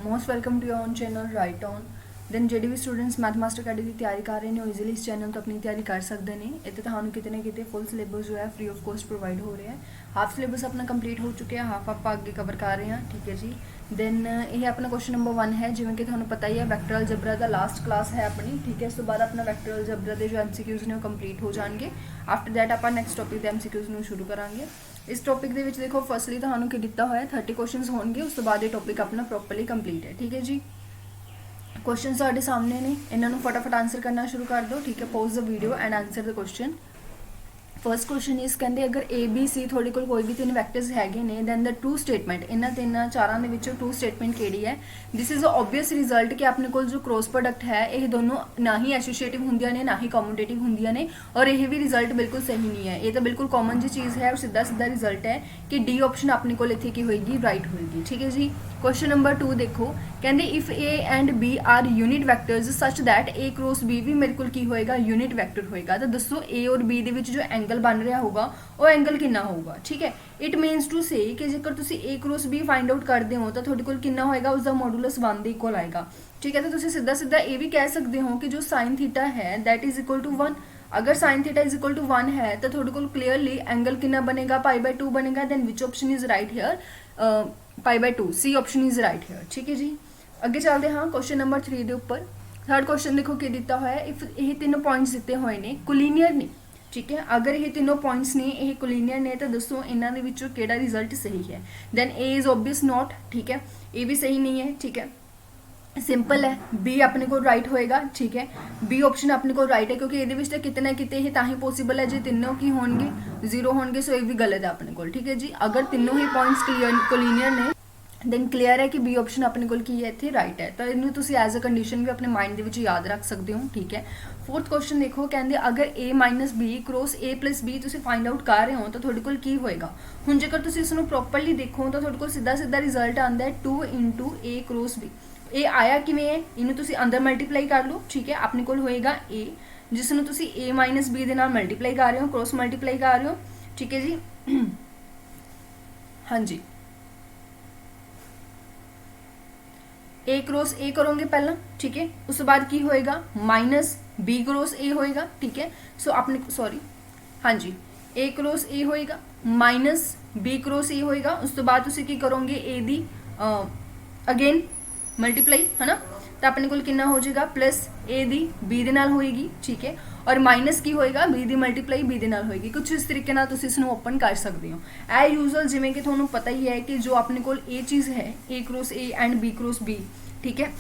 Most welcome to your own channel right on then ਜਿਹੜੇ ਵੀ students Math Master Academy ਦੀ ਤਿਆਰੀ ਕਰ ਰਹੇ ਨੇ ਉਹ ਈਜ਼ੀਲੀ ਇਸ ਚੈਨਲ ਤੋਂ ਆਪਣੀ ਤਿਆਰੀ ਕਰ ਸਕਦੇ ਨੇ। ਇੱਥੇ ਤੁਹਾਨੂੰ ਕਿਤੇ ਨਾ ਕਿਤੇ ਫੁੱਲ ਸਿਲੇਬਸ ਜੋ ਹੈ ਫ੍ਰੀ ਆਫ ਕੋਸਟ ਪ੍ਰੋਵਾਈਡ ਹੋ ਰਿਹਾ ਹੈ। ਹਾਫ ਸਿਲੇਬਸ ਆਪਣਾ ਕੰਪਲੀਟ ਹੋ ਚੁੱਕਿਆ, ਹਾਫ ਆਪਾਂ ਅੱਗੇ ਕਵਰ ਕਰ ਰਹੇ ਹਾਂ, ਠੀਕ ਹੈ ਜੀ। ਦੈਨ ਇਹ ਆਪਣਾ ਕੁਐਸਚਨ ਨੰਬਰ 1 ਹੈ, ਜਿਵੇਂ ਕਿ ਤੁਹਾਨੂੰ ਪਤਾ ਹੀ ਹੈ ਵੈਕਟਰ ਅਲਜਬਰਾ ਦਾ ਲਾਸਟ ਕਲਾਸ ਹੈ ਆਪਣੀ, ਠੀਕ ਹੈ। ਇਸ ਤੋਂ ਬਾਅਦ ਆਪਣਾ ਵੈਕਟਰ ਅਲਜਬਰਾ ਦੇ ਜੋ ਐਮਸੀਕਿਊਜ਼ ਨੇ ਉਹ ਕੰਪਲੀਟ ਹੋ ਜਾਣਗੇ। ਆਫਟਰ ਦੈਟ ਆਪਾਂ ਨੈਕਸਟ ਟੌਪਿਕ ਦੇ ਐਮਸੀਕਿਊਜ਼ ਨੂੰ ਸ਼ੁਰੂ ਕਰਾਂਗੇ। ਇਸ ਟੌਪਿਕ ਦੇ ਵਿੱਚ ਦੇਖੋ ਫਸਟਲੀ ਤੁਹਾਨੂੰ ਕੀ ਦਿੱਤਾ ਹੋਇਆ 30 ਕੁਐਸਚਨਸ ਹੋਣਗੇ, ਉਸ ਤੋਂ ਬਾਅਦ ਇਹ ਟੌਪਿਕ ਆਪਣਾ ਪ੍ਰੋਪਰਲੀ ਕੰਪਲੀਟ ਹੈ, ਠੀਕ ਹੈ ਜੀ। क्वेश्चन साढ़े सामने ने, इन्होंने फटाफट आंसर करना शुरू कर दो, ठीक है। Pause the video and answer the question. First question इस कहते अगर ए बी सी थोड़े को कोई भी 3 वैक्टर्स हैगे ने दैन द टू स्टेटमेंट इन्होंने 3 4 ਦੇ ਵਿੱਚੋਂ टू स्टेटमेंट ਕਿਹੜੀ ਹੈ। दिस इज ऑब्वियस रिजल्ट कि अपने को जो क्रॉस प्रोडक्ट है ये दोनों ना ही एसोसिएटिव होंदियां ने ना ही कम्यूटेटिव होंदियां ने, और ये भी रिजल्ट बिल्कुल सही नहीं है। ये तो बिल्कुल कॉमन जी चीज़ है और सीधा सीधा रिजल्ट है कि डी ऑप्शन अपने को इतने की होएगी राइट होएगी, ठीक है जी। क्वेश्चन नंबर 2 देखो, कहते if A and B are unit vectors such that A cross B भी मेरे को की होएगा यूनिट वैक्टर होएगा। तो दसो ए और बी दे विच जो एंगल बन रहा होगा वो एंगल कितना होगा, ठीक है। इट मीनस टू से कि जेकर तुसी ए क्रॉस बी फाइंड आउट करते हो तो थोड़े कोल कितना होएगा, उसका मॉडुलस 1 ਦੇ इक्वल आएगा, ठीक है। तो तुसी सीधा सीधा ये भी कह सकते हो कि जो साइन थीटा है दैट इज इक्वल टू 1। अगर sine theta is equal to 1 है तो थोड़े को क्लियरली एंगल कितना बनेगा, π/2 बनेगा। Then which option is right here, π/2, C option is right here, ठीक है जी। अगे चलते हाँ क्वेश्चन नंबर 3 के उपर। थर्ड क्वेश्चन देखो कि दिता होया इफ ये 3 पॉइंट्स दिते हुए ने कोलिनियर ने, ठीक है। अगर ये तीनों पॉइंट्स ने ये कोलिनियर ने तो दसो इन्हों के विचों केड़ा रिजल्ट सही है। Then A is obvious not, ठीक है, ये भी सही नहीं है, ठीक है। सिंपल है, बी अपने को राइट होएगा, ठीक है। बी ऑप्शन अपने को राइट है क्योंकि ये कितने ना कितने ही ताही पॉसिबल है जो तीनों की होंगे 0 होंगे, सो ये भी गलत है अपने को, ठीक है जी। अगर तीनों ही पॉइंट्स कोलिनियर ने दैन क्लीयर है कि बी ऑप्शन अपने को की है इतने राइट है। तो इन्होंने तुम एज अ कंडीशन भी अपने माइंड के याद रख सकते हो, ठीक है। फोर्थ क्वेश्चन देखो, कहते अगर A minus B cross A plus B तुम फाइंड आउट कर रहे हो तो थोड़े को की होएगा। हुण जेकर तुम इसनों प्रॉपरली देखो तो थोड़े को सीधा सीधा रिजल्ट आता है 2 × ए क्रॉस बी। ए आया किवें है, इन्हों तुम अंदर मल्टीप्लाई कर लो, ठीक है। अपने को होएगा ए जिसनों तुम ए माइनस बी के नाल मल्टीप्लाई कर रहे हो, क्रॉस मल्टीप्लाई कर रहे हो, ठीक है जी। हाँ जी, ए क्रॉस ए करोगे पहला, ठीक है। उस बाद की होएगा माइनस बी क्रॉस ए होएगा, ठीक है। सो अपने सॉरी हाँ जी, ए क्रॉस ए होएगा माइनस बी क्रॉस ए होएगा। उस तो बाद तुसी की करोगे ए दी अगेन मल्टीप्लाई, है ना। तो अपने को कितना हो जाएगा प्लस ए दी बी दे नाल होएगी, ठीक है। और माइनस की होएगा बी दी मल्टीप्लाई बी दे नाल होएगी। कुछ इस तरीके नाल तुसी इसनों ओपन कर सकते हो। ए यूजुअल जिवें कि तुहानूं पता ही है कि जो अपने को ये चीज़ है A cross A and B cross B, ठीक है,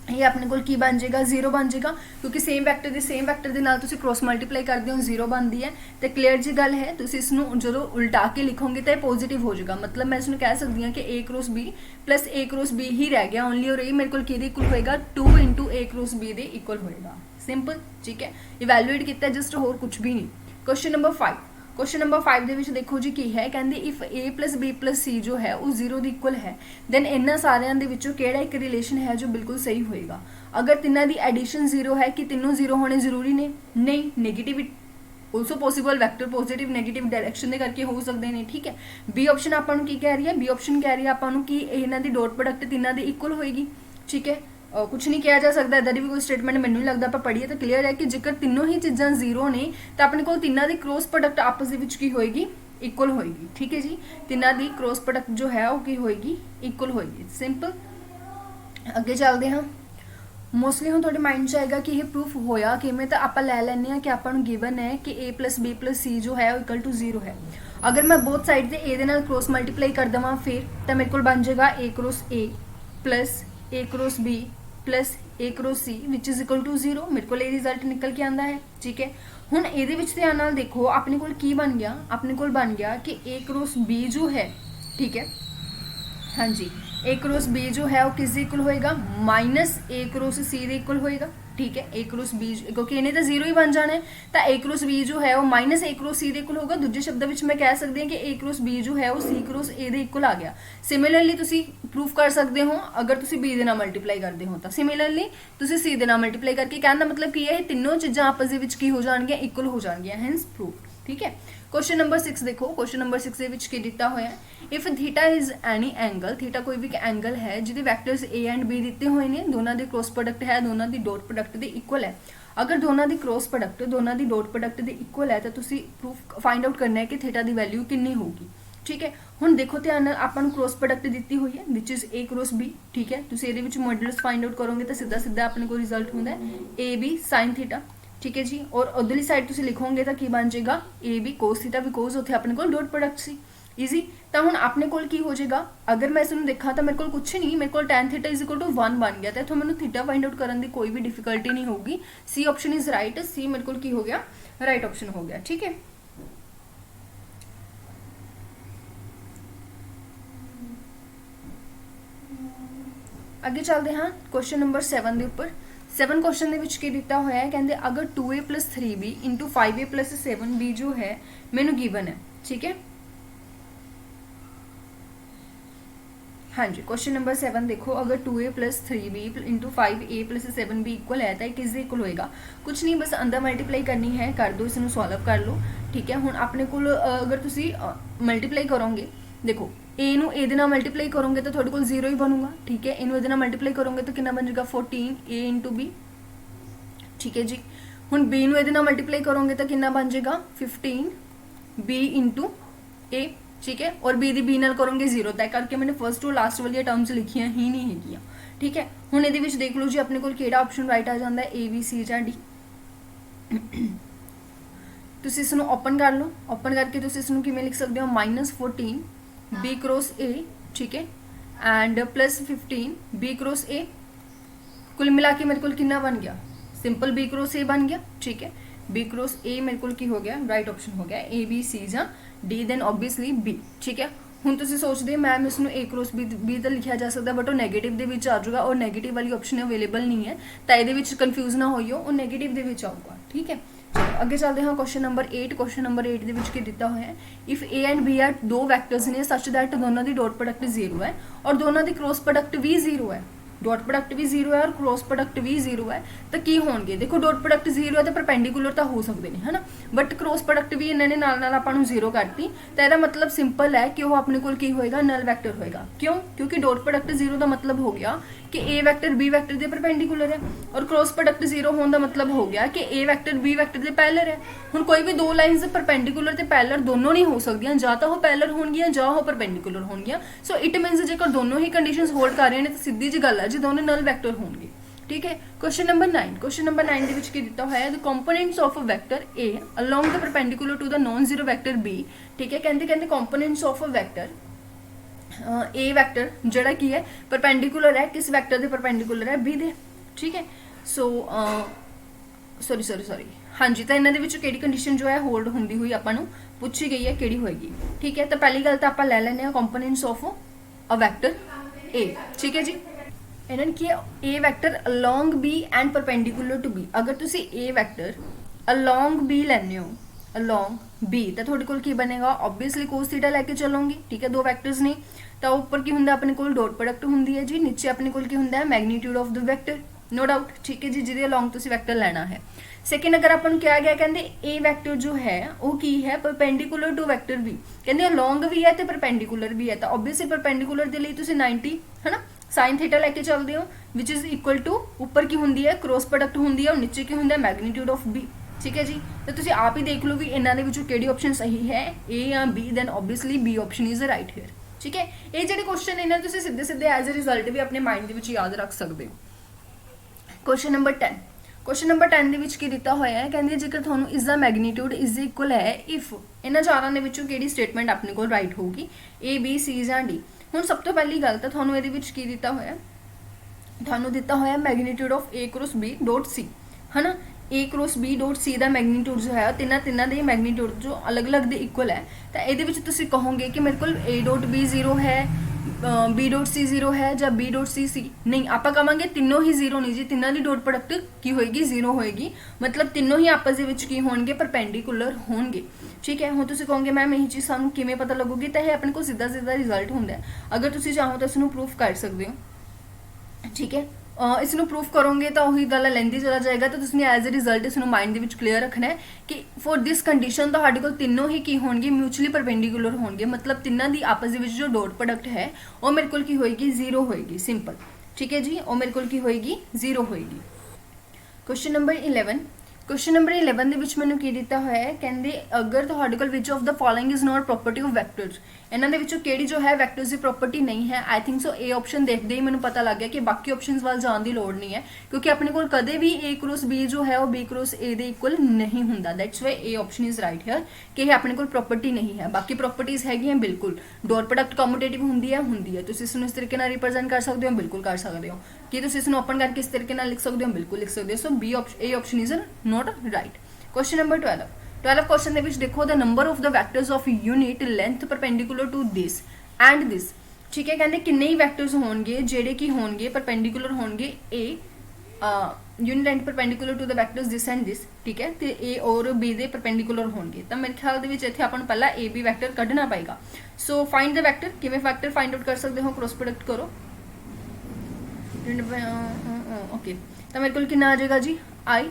ये अपने को की बन जाएगा 0 बन जाएगा क्योंकि सेम वैक्टर के नाल तुसी क्रॉस मल्टीप्लाई करते हो 0 बनती है। तो क्लीयर जी गल है, तुसी इसनों जो उल्टा के लिखोगे तो पॉजिटिव हो जाएगा। मतलब मैं इसनों कह सकती हूँ कि ए cross B plus A cross B ही रह गया ओनली, और ये मेरे को कि इक्वल होएगा 2 × ए क्रॉस बी दे इक्वल होएगा। सिंपल, ठीक है। इवैल्यूएट किया जस्ट, होर कुछ भी नहीं। क्वेश्चन नंबर 5, क्वेश्चन नंबर 5 ਦੇ ਵਿੱਚ देखो जी की है, कहते if A plus B plus C जो है वो 0 ਦੀ इक्वल है दैन इन्होंने सारिਆਂ ਦੇ ਵਿੱਚੋਂ ਕਿਹੜਾ ਇੱਕ रिलेशन है जो बिल्कुल सही होएगा। अगर ਤਿੰਨਾਂ ਦੀ एडिशन 0 है कि तीनों 0 होने जरूरी ने नहीं, negative also possible, vector positive negative direction के करके हो सकते हैं, ठीक है। बी ऑप्शन आपां नूं की कह रही है, बी ऑप्शन कह रही है आपां नूं कि इन्हां दी डॉट प्रोडक्ट तीनों ਦੀ इक्वल होएगी, ठीक है। कुछ नहीं किया जा सकता, इदा की भी कोई स्टेटमेंट मैनूं नहीं लगता। आप पढ़िए तो क्लीयर है कि जेकर तीनों ही चीज़ां 0 ने तो अपने को तीनों की क्रॉस प्रोडक्ट आपस में की होएगी इक्वल होएगी, ठीक है जी। तीनों की क्रॉस प्रोडक्ट जो है वो की होएगी इक्वल होएगी। सिंपल, अगे चलते हैं। मोस्टली हम थोड़े माइंड च आएगा कि यह प्रूफ होया किवें, तो आप लै लैंदे हैं कि आपां नूं गिवन है कि ए प्लस बी प्लस सी जो है वो इक्वल टू 0 है। अगर मैं बोथ साइड से ए दे नाल क्रॉस मल्टीप्लाई कर देवां फिर तो मेरे को बन जाएगा A cross A plus A cross B plus A cross C which is equal to 0। मेरे को रिजल्ट निकल के आता है, ठीक है। हुण इहदे विच ध्यान नाल देखो अपने को की बन गया, अपने को बन गया कि ए क्रॉस बी जो है, ठीक है, हाँ जी, ए क्रॉस बी जो है वो किस इक्वल होएगा माइनस ए क्रॉस सी दे इक्वल होएगा, ठीक है। ए क्रॉस बी क्योंकि इन्हें तो 0 ही बन जाना है तो ए क्रॉस बी जो है वो माइनस ए क्रॉस सी दे इक्वल होगा। दूजे शब्द में मैं कह सकती हूँ कि ए क्रॉस बी जो है वो सी क्रॉस ए दे इक्वल आ गया। सिमिलरली तुसी प्रूफ कर सकते हो अगर तुसी बी दे नाल मल्टीप्लाई करते हो तो सिमिलरली तुसी सी दे नाल मल्टीप्लाई करके कहने का मतलब की है तीनों चीज़ां आपस दे विच की हो जाणगियां इक्वल हो जाणगियां, हैंस प्रूफ, ठीक है। क्वेश्चन नंबर 6 देखो, क्वेश्चन नंबर 6 ਦੇ ਵਿੱਚ ਕੀ ਦਿੱਤਾ ਹੋਇਆ ਹੈ, if theta is any angle, theta ਕੋਈ ਵੀ ਐਂਗਲ ਹੈ ਜਿਹਦੇ ਵੈਕਟਰਸ a ਐਂਡ b ਦਿੱਤੇ ਹੋਏ ਨੇ, ਦੋਨਾਂ ਦੇ ਕ੍ਰੋਸ ਪ੍ਰੋਡਕਟ ਹੈ, ਦੋਨਾਂ ਦੀ ਡਾਟ ਪ੍ਰੋਡਕਟ ਦੇ ਇਕੁਅਲ ਹੈ। ਅਗਰ ਦੋਨਾਂ ਦੀ ਕ੍ਰੋਸ ਪ੍ਰੋਡਕਟ ਦੋਨਾਂ ਦੀ ਡਾਟ ਪ੍ਰੋਡਕਟ ਦੇ ਇਕੁਅਲ ਹੈ ਤਾਂ ਤੁਸੀਂ ਪ੍ਰੂਫ ਫਾਈਂਡ ਆਊਟ ਕਰਨਾ ਹੈ ਕਿ ਥੀਟਾ ਦੀ ਵੈਲਿਊ ਕਿੰਨੀ ਹੋਊਗੀ। ਠੀਕ ਹੈ, ਹੁਣ ਦੇਖੋ ਧਿਆਨ ਨਾਲ ਆਪਾਂ ਨੂੰ ਕ੍ਰੋਸ ਪ੍ਰੋਡਕਟ ਦਿੱਤੀ ਹੋਈ ਹੈ which is a cross b। ਠੀਕ ਹੈ, ਤੁਸੀਂ ਇਹਦੇ ਵਿੱਚ ਮੋਡੂਲਸ ਫਾਈਂਡ ਆਊਟ ਕਰੋਗੇ ਤਾਂ ਸਿੱਧਾ ਸਿੱਧਾ ਆਪਣੇ ਕੋਲ ਰਿਜ਼ਲਟ ਹੁੰਦਾ ਹੈ ab sin ਥੀਟਾ। ठीक है जी, और उधरली साइड तुम लिखोगे तो की बन जाएगा A B cos theta, because उत्थे अपने को डॉट प्रोडक्ट सी ईजी। तो हुण अपने को की हो जाएगा, अगर मैं इसमें देखा तो मेरे को कुछ नहीं, मेरे को tan theta is equal to 1 बन गया, तो इत्थों मैंने थीटा फाइंड आउट करने की कोई भी डिफिकल्टी नहीं होगी। सी ऑप्शन इज राइट, सी मेरे को की हो गया राइट ऑप्शन हो गया। ठीक है, अगे चलते हाँ क्वेश्चन नंबर 7 के उपर। 7 क्वेश्चन ਦੇ ਵਿੱਚ ਕੀ ਦਿੱਤਾ ਹੋਇਆ ਹੈ, ਕਹਿੰਦੇ अगर 2a + 3b × 5a + 7b जो है मैंने गिवन है। ठीक है, हाँ जी, क्वेश्चन नंबर 7 देखो, अगर 2a + 3b × 5a + 7b equal है तो किस इक्वल होएगा? कुछ नहीं, बस अंदर मल्टीप्लाई करनी है, कर दो, इसमें सॉल्व कर लो। ठीक है, हुण अपने को अगर तुसी मल्टीप्लाई करोगे, देखो ए नू ए दे नाल मल्टीप्लाई करोगे तो थोड़े को 0 ही बनूगा। ठीक है, इनू ए दे नाल मल्टीप्लाई करोगे तो कितना बन जाएगा 14 a × b। ठीक है जी, हुण b नू ए दे नाल मल्टीप्लाई करोगे तो कितना बन जाएगा 15 b × a। ठीक है, और b दी b नाल करोगे 0, तय करके मैंने फर्स्ट और लास्ट वाली टर्म्स लिखियां ही नहीं हैगियां। ठीक है, हुण इहदे विच देख लो जी अपने कोल किहड़ा ऑप्शन राइट आ जांदा है, ए बी सी जां डी। तुसीं इसनूं ओपन कर लो, ओपन करके तुसीं इसनूं किवें लिख सकदे हो -14 b क्रॉस a। ठीक है, एंड +15 b क्रॉस a, कुल मिला के मेरे को कितना बन गया, सिंपल b क्रॉस a बन गया। ठीक है, b क्रॉस a मेरे को की हो गया राइट ऑप्शन हो गया, a b c जां d, देन ऑब्वियसली b। ठीक है, हुण तुसीं सोचदे हो मैम इसनूं a क्रॉस b तो लिखा जा सकता, बट वो नैगेटिव दे विच आ जाऊगा, और नैगेटिव वाली ऑप्शन अवेलेबल नहीं है, तो इहदे विच कन्फ्यूज ना होइओ, वो नैगेटिव दे विच आऊगा। ठीक है, अगे चलते हैं क्वेश्चन नंबर 8। क्वेश्चन नंबर 8 ਦੇ ਵਿੱਚ ਕੀ ਦਿੱਤਾ ਹੋਇਆ ਹੈ, if a and b are दो वैक्टर्स ने सच दैट दोनों की डॉट प्रोडक्ट 0 है और दोनों की क्रॉस प्रोडक्ट भी 0 है, डॉट प्रोडक्ट भी 0 है और क्रॉस प्रोडक्ट भी 0 है, तो की होणगे? देखो डॉट प्रोडक्ट 0 है तो परपेंडिकुलर तो हो सकते हैं, है ना, बट क्रॉस प्रोडक्ट भी इन्होंने नाल आपां नूं 0 करती, तो यदा मतलब सिंपल है कि वह अपने कोल की होएगा नल वैक्टर होएगा। क्यों? क्योंकि डॉट प्रोडक्ट 0 का मतलब हो गया कि ए वैक्टर बी वैक्टर के परपेंडिकुलर है, और क्रॉस प्रोडक्ट 0 होने का मतलब हो गया कि ए वैक्टर बी वैक्टर के पैरेलल है। हुण कोई भी दो लाइन्स परपेंडिकुलर ते पैरेलल दोनों नहीं हो सकदियां, जां तां वो पैरेलल होणगियां जां वो परपेंडिकुलर होणगियां। सो इट मीनस जेकर दोनों ही कंडीशंस होल्ड कर रहे हैं तो सीधी जी गल है जी दोनों नल वैक्टर होणगे। ठीक है, क्वेश्चन नंबर 9। क्वेश्चन नंबर 9 ਦੇ ਵਿੱਚ ਕੀ ਦਿੱਤਾ ਹੋਇਆ ਹੈ, the components of a vector a along the perpendicular to the non zero vector b। ठीक है, कहते components of a vector A vector जड़ा की है परपेंडिकुलर है, किस वैक्टर के परपेंडिकुलर है, बी दे। ठीक है, सो सॉरी हाँ जी, तो इन्होंने किहड़ी कंडीशन जो है होल्ड होंदी हुई आपां नूं पूछी गई है किहड़ी होएगी। ठीक है, तो पहली गल तो आपां लै लैंदे हां कंपोनेंट्स ऑफ अ वैक्टर ए। ठीक है जी, इन्होंने की है A vector along B and perpendicular to B. अगर तुसी ए वैक्टर अलोंग बी लैंदे हो, अलोंग बी, तो थोड़े कोल की बनेगा ऑब्वियसली कोस थीटा लैके चलोगे। ठीक है, दो वैक्टर्स ने, तो ऊपर की हुंदा अपने कोल डॉट प्रोडक्ट हुंदी है जी, नीचे अपने कोल की हुंदा है magnitude of the vector, no doubt. ठीक है जी, जिहदे अलोंग तुसी वैक्टर लेना है। सैकेंड अगर अपन क्या गया, कहते ए वैक्टर जो है वो की है परपेंडिकुलर टू वैक्टर बी, कहते अलोंग भी है तो परपेंडिकुलर भी है, तो ऑब्वियसली परपेंडिकुलर के लिए तुसी 90 है ना साइन थीटा लैके चलते हो, विच इज इक्वल टू ऊपर की हुंदी है क्रॉस प्रोडक्ट हुंदी है और नीचे की हुंदा है मैग्नीट्यूड ऑफ बी। ठीक है जी, तो तुसी आप ही देख लो भी इन्हां दे विचों किहड़ी ऑप्शन सही है, ए या B, then obviously B option is right here. ठीक है, ये जिहड़े क्वेश्चन इन्हां तुसी सीधे सीधे एज ए रिजल्ट भी अपने माइंड दे विच याद रख सकते हो। Question number 10। क्वेश्चन नंबर 10 ਦੇ ਵਿੱਚ ਕੀ ਦਿੱਤਾ ਹੋਇਆ ਹੈ, ਕਹਿੰਦੇ ਜੇਕਰ ਤੁਹਾਨੂੰ ਇਸ ਦਾ ਮੈਗਨੀਟਿਊਡ ਇਜ਼ ਇਕੁਅਲ ਹੈ ਇਫ ਇਹਨਾਂ ਚਾਰਾਂ ਦੇ ਵਿੱਚੋਂ ਕਿਹੜੀ ਸਟੇਟਮੈਂਟ ਆਪਣੇ ਕੋਲ ਰਾਈਟ ਹੋਊਗੀ, ए बी सी ਜਾਂ डी। ਹੁਣ ਸਭ ਤੋਂ ਪਹਿਲੀ ਗੱਲ ਤਾਂ ਤੁਹਾਨੂੰ ਇਹਦੇ ਵਿੱਚ ਕੀ ਦਿੱਤਾ ਹੋਇਆ, ਤੁਹਾਨੂੰ ਦਿੱਤਾ ਹੋਇਆ magnitude of a cross b dot c, है ना। a cross b dot c the magnitude ਜੋ ਹੈ ਤਿੰਨਾਂ ਦੇ ਮੈਗਨੀਟਿਊਡ ਜੋ ਅਲੱਗ-ਅਲੱਗ ਦੇ ਇਕੁਅਲ ਹੈ, ਤਾਂ ਇਹਦੇ ਵਿੱਚ ਤੁਸੀਂ ਕਹੋਗੇ ਕਿ ਮੇਰੇ ਕੋਲ a डॉट b 0 है, बी डॉट सी 0 है या बी डॉट सी सी नहीं, आप कहांगे तीनों ही 0 नहीं जी, तिन्हों की डॉट प्रोडक्ट की होएगी 0 होएगी, मतलब तीनों ही आपस के की होणगे परपेंडिकुलर होणगे। ठीक है, हुण तुसीं कहोगे मैम यही चीज़ सानूं किवें पता लगूगी, तो यह अपने को सीधा सीधा रिजल्ट हुंदा है, अगर तुसीं चाहो तो इसनूं प्रूफ कर सकते हो। ठीक है, ਇਸ ਨੂੰ ਪ੍ਰੂਫ ਕਰੋਗੇ ਤਾਂ ਉਹੀ ਗੱਲ ਲੈਂਦੀ ਚਲਾ ਜਾਏਗਾ, ਤਾਂ ਤੁਸੀਂ ਐਜ਼ ਅ ਰਿਜ਼ਲਟ ਇਸ ਨੂੰ ਮਾਈਂਡ ਦੇ ਵਿੱਚ ਕਲੀਅਰ ਰੱਖਣਾ ਹੈ ਕਿ ਫॉर ਦਿਸ ਕੰਡੀਸ਼ਨ ਤੁਹਾਡੇ ਕੋਲ ਤਿੰਨੋਂ ਹੀ ਕੀ ਹੋਣਗੇ, ਮਿਊਚੁਅਲੀ ਪਰਪੈਂਡੀਕੂਲਰ ਹੋਣਗੇ। ਮਤਲਬ ਤਿੰਨਾਂ ਦੀ ਆਪਸ ਦੇ ਵਿੱਚ ਜੋ ਡਾਟ ਪ੍ਰੋਡਕਟ ਹੈ ਉਹ ਮੇਰੇ ਕੋਲ ਕੀ ਹੋਏਗੀ, 0 ਹੋਏਗੀ। ਸਿੰਪਲ, ਠੀਕ ਹੈ ਜੀ, ਉਹ ਮੇਰੇ ਕੋਲ ਕੀ ਹੋਏਗੀ, 0 ਹੋਏਗੀ। क्वेश्चन नंबर 11, क्वेश्चन नंबर 11 ਦੇ ਵਿੱਚ ਮੈਨੂੰ ਕੀ ਦਿੱਤਾ ਹੋਇਆ ਹੈ, ਕਹਿੰਦੇ ਅਗਰ ਤੁਹਾਡੇ ਕੋਲ which of the following is not property of vectors, ਇਹਨਾਂ ਦੇ ਵਿੱਚੋਂ ਕਿਹੜੀ ਜੋ ਹੈ ਵੈਕਟਰਸ ਦੀ ਪ੍ਰੋਪਰਟੀ ਨਹੀਂ ਹੈ। ਆਈ ਥਿੰਕ ਸੋ ਇਹ ਆਪਸ਼ਨ ਦੇਖਦੇ ਹੀ ਮੈਨੂੰ ਪਤਾ ਲੱਗ ਗਿਆ ਕਿ ਬਾਕੀ ਆਪਸ਼ਨਸ ਵੱਲ ਜਾਣ ਦੀ ਲੋੜ ਨਹੀਂ ਹੈ, ਕਿਉਂਕਿ ਆਪਣੇ ਕੋਲ ਕਦੇ ਵੀ A ਕ੍ਰੋਸ B ਜੋ ਹੈ ਉਹ B ਕ੍ਰੋਸ A ਦੇ ਇਕੁਅਲ ਨਹੀਂ ਹੁੰਦਾ। ਦੈਟਸ ਵਾਈ ਇਹ ਆਪਸ਼ਨ ਇਜ਼ ਰਾਈਟ ਹੇਅਰ ਕਿ ਇਹ ਆਪਣੇ ਕੋਲ ਪ੍ਰੋਪਰਟੀ ਨਹੀਂ ਹੈ। ਬਾਕੀ ਪ੍ਰੋਪਰਟੀਜ਼ ਹੈਗੀਆਂ ਬਿਲਕੁਲ, ਡਾਟ ਪ੍ਰੋਡਕਟ ਕਮਿਊਟੇਟਿਵ ਹੁੰਦੀ ਹੈ ਤੁਸੀਂ ਇਸ ਨੂੰ ਇਸ ਤਰੀਕੇ ਨਾਲ ਰਿਪਰੈਜ਼ੈਂਟ ਕਰ ਸਕਦੇ ਹੋ, ਬਿਲਕੁਲ ਕਰ ਸਕਦੇ ਹੋ। ਕੀ ਤੁਸੀਂ ਇਸ ਨੂੰ ਓਪਨ ਕਰਕੇ ਇਸ ਤਰੀਕੇ ਨਾਲ ਲਿਖ ਸਕਦੇ ਹੋ, ਬਿਲਕੁਲ ਲਿਖ ਸਕਦੇ ਹੋ। So B option, A option is not right. Question number 12 question ਦੇ ਵਿੱਚ ਦੇਖੋ, the number of the vectors of unit length perpendicular to this and this. ठीक है, ਕਹਿੰਦੇ ਕਿੰਨੇ ਹੀ ਵੈਕਟਰਸ ਹੋਣਗੇ ਜਿਹੜੇ ਕੀ ਹੋਣਗੇ ਪਰਪੈਂਡੀਕੂਲਰ ਹੋਣਗੇ A unit length perpendicular to the vectors this and this. ठीक है, ਤੇ A और B ਦੇ परपेंडिकुलਰ ਹੋਣਗੇ। ਤਾਂ ਮੇਰੇ ਖਿਆਲ ਦੇ ਵਿੱਚ ਇੱਥੇ ਆਪਾਂ ਨੂੰ ਪਹਿਲਾਂ AB ਵੈਕਟਰ ਕੱਢਣਾ ਪਏਗਾ। ਸੋ ਫਾਈਂਡ ਦ ਵੈਕਟਰ, ਕਿਵੇਂ ਵੈਕਟਰ ਫਾਈਂਡ ਆਊਟ ਕਰ ਸਕਦੇ ਹੋ, ਕ੍ਰੋਸ ਪ੍ਰੋਡਕਟ ਕਰੋ। ਓਕੇ, ਤਾਂ ਮੇਰੇ ਕੋਲ ਕਿੰਨਾ ਆ ਜਾਏਗਾ ਜੀ, I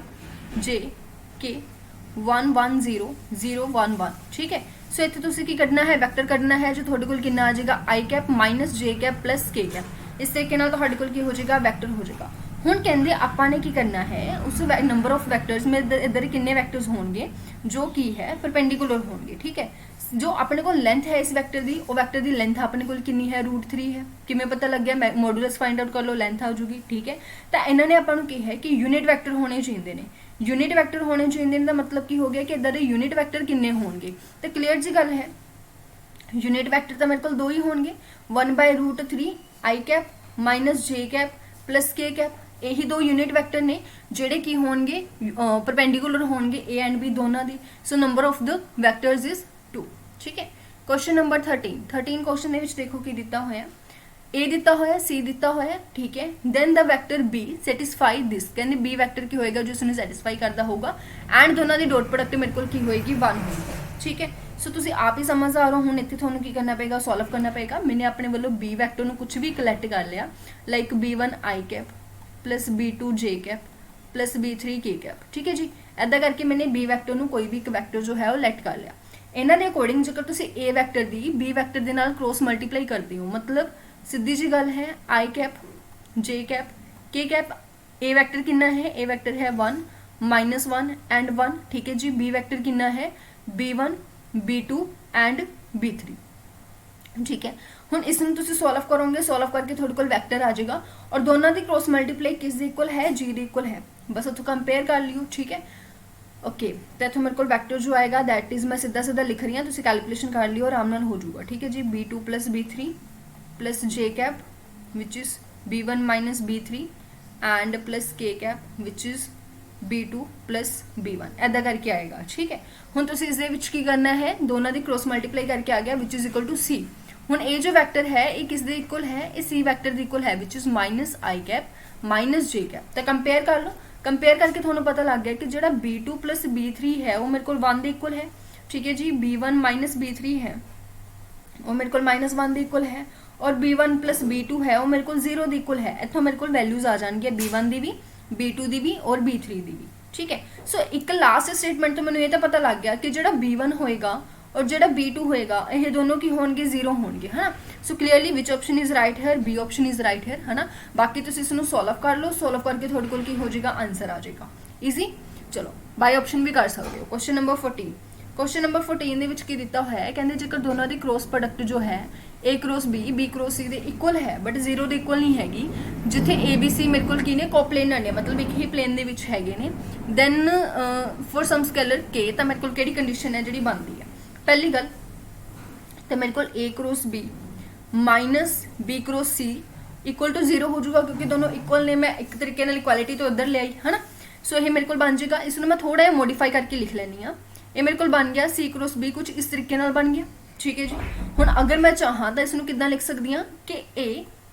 J K 1 1 0 0 1 1। ठीक है, सो इत्थे तुसी की कढना है, वैक्टर कढना है जो तुहाडे कोल किन्ना आ जाएगा, I cap minus J cap plus K cap. इस तरीके नाल तुहाडे कोल की हो जाएगा, वैक्टर हो जाएगा। हुण कहंदे आपां ने की करना है, उस नंबर ऑफ वैक्टर्स में इधर किन्ने वैक्टर्स होणगे जो की है परपेंडिकुलर होणगे। ठीक है, जो अपने को लेंथ है इस वैक्टर दी, वो वैक्टर दी लेंथ अपने को कितनी है, √3 है। किमें पता लग गया, मॉडुलस फाइंड आउट कर लो, लेंथ आ जाऊगी। ठीक है, तो इन्होंने आपां नूं की है कि यूनिट वैक्टर होने चाहिए ने, यूनिट वैक्टर होने चाहिए ने, मतलब की हो गया कि इधर दे यूनिट वैक्टर किन्ने होणगे। तो क्लीयर जी गल है, यूनिट वैक्टर तो मेरे को दो ही होणगे, 1/√3 I cap minus J cap plus K cap. यही दो यूनिट वैक्टर ने जेडे की होणगे परपेंडिकुलर होणगे A एंड B दोनों दी। So number of the vectors is 2। ठीक है, क्वेश्चन नंबर 13 क्वेश्चन ਦੇ ਵਿੱਚ ਦੇਖੋ ਕੀ ਦਿੱਤਾ ਹੋਇਆ, A ਦਿੱਤਾ ਹੋਇਆ, C ਦਿੱਤਾ ਹੋਇਆ। ठीक है, then the vector B satisfy this. ਕਹਿੰਦੇ B ਵੈਕਟਰ ਕੀ ਹੋਏਗਾ, ਜੋ ਇਸ ਨੂੰ ਸੈਟੀਸਫਾਈ ਕਰਦਾ ਹੋਊਗਾ, ਐਂਡ ਦੋਨਾਂ ਦੀ ਡਾਟ ਪ੍ਰੋਡਕਟ ਮੇਰੇ ਕੋਲ ਕੀ ਹੋਏਗੀ, 1 ਹੋਏਗੀ। ठीक है, सो ਤੁਸੀਂ ਆਪ ਹੀ ਸਮਝ ਆ ਰਹੇ ਹੋ। ਹੁਣ ਇੱਥੇ ਤੁਹਾਨੂੰ ਕੀ ਕਰਨਾ ਪਏਗਾ, ਸੋਲਵ ਕਰਨਾ ਪਏਗਾ। ਮੈਨੇ ਆਪਣੇ ਵੱਲੋਂ B ਵੈਕਟਰ ਨੂੰ ਕੁਝ ਵੀ ਕਲੈਕਟ ਕਰ ਲਿਆ, like B1 I cap plus B2 J cap plus B3 K cap. ठीक है जी, ऐदा करके मैंने B वैक्टर ਨੂੰ कोई भी एक वैक्टर जो है वो लेट कर लिया। ਇਹਨਾਂ ਦੇ ਅਕੋਰਡਿੰਗ ਜੇਕਰ ਤੁਸੀਂ A vector the B vector ਦੇ ਨਾਲ ਕ੍ਰੋਸ ਮਲਟੀਪਲਾਈ ਕਰਦੇ ਹੋ, ਮਤਲਬ ਸਿੱਧੀ ਜੀ ਗੱਲ ਹੈ, I cap J cap K cap. A vector ਕਿੰਨਾ ਹੈ, A ਵੈਕਟਰ ਹੈ 1 -1 एंड 1। ठीक है जी, B वैक्टर कितना है, B1 B2 एंड B3। ठीक है, ਹੁਣ ਇਸ ਨੂੰ ਤੁਸੀਂ ਸੋਲਵ ਕਰੋਗੇ, ਸੋਲਵ ਕਰਕੇ ਤੁਹਾਡੇ ਕੋਲ ਵੈਕਟਰ ਆ ਜਾਏਗਾ ਔਰ ਦੋਨਾਂ ਦੀ ਕ੍ਰੋਸ ਮਲਟੀਪਲਾਈ ਕਿਸ ਦੇ ਇਕੁਅਲ ਹੈ, G ਦੇ ਇਕੁਅਲ ਹੈ। ਬਸ ਉੱਥੋਂ ਕੰਪੇਅਰ ਕਰ ਲਿਓ। ਠੀਕ ਹੈ, ओके, तो इतों मेरे को वैक्टर जो आएगा दैट इज मैं सीधा सीधा लिख रही हूँ, तुम कैलकुलेशन कर लियो, आराम नाल हो जाऊगा। ठीक है जी, B2 plus B3 plus J cap which is B1 minus B3 and plus K cap which is B2 plus B1, ऐदा करके आएगा। ठीक है, हुण तुसीं इस दे विच की करना है, दोनों की क्रॉस मल्टीप्लाई करके आ गया which is equal to C। हुण ये जो वैक्टर है ये किस दे इक्वल है, ये C वैक्टर दे इक्वल है which is minus I cap minus J cap. तो कंपेयर कर लो, कंपेयर करके थोड़ा पता लग गया कि जो B2 प्लस B3 है वो मेरे को 1 के इक्वल है। ठीक है जी, B1 माइनस B3 है वो मेरे को -1 के इक्वल है और B1 प्लस B2 है वो मेरे को 0 के इक्वल है। इतों मेरे को वैल्यूज आ जाएगी B1 की भी, B2 की भी और B3 की भी। ठीक है, सो एक लास्ट स्टेटमेंट तो मैंने ये तो पता लग गया कि जो B1 होएगा और जो B2 होएगा ये दोनों की होंगे 0 होंगे, है ना। So clearly which option is right है, B ऑप्शन इज राइट है ना। बाकी तुम इसको सॉल्व कर लो, सॉल्व करके थोड़े को हो जाएगा, आंसर आ जाएगा ईजी। चलो बाय ऑप्शन भी कर सकते हो। क्वेश्चन नंबर 14, क्वेश्चन नंबर 14 ਦੇ ਵਿੱਚ ਕੀ ਦਿੱਤਾ ਹੋਇਆ ਹੈ, ਕਹਿੰਦੇ ਜੇਕਰ ਦੋਨਾਂ ਦੀ ਕ੍ਰੋਸ ਪ੍ਰੋਡਕਟ ਜੋ ਹੈ A cross B B cross C ਦੇ ਇਕੁਅਲ ਹੈ ਬਟ 0 ਦੇ ਇਕੁਅਲ ਨਹੀਂ ਹੈਗੀ, ਜਿੱਥੇ A B C ਮੇਰੇ ਕੋਲ ਕੀ ਨੇ, ਕੋਪਲੇਨਰ ਨੇ, ਮਤਲਬ ਇੱਕ ਹੀ ਪਲੇਨ ਦੇ ਵਿੱਚ ਹੈਗੇ ਨੇ, then for some scalar K ਤਾਂ ਮੇਰੇ ਕੋਲ ਕਿਹੜੀ ਕੰਡੀਸ਼ਨ ਹੈ ਜਿਹੜੀ ਬਣਦੀ ਹੈ। पहली गल तो मेरे को A cross B minus B cross C equal to 0 हो जाएगा, क्योंकि दोनों इक्वल ने, मैं एक तरीके नाल इक्वालिटी तो इधर ले आई है ना। सो ये मेरे को बन जाएगा, इसमें मैं थोड़ा मॉडिफाई करके लिख लैनी हाँ। ये मेरे को बन गया C क्रॉस B कुछ इस तरीके नाल बन गया। ठीक है जी, हुण अगर मैं चाहां तो इसनूं किद्दां लिख सकदी हाँ कि A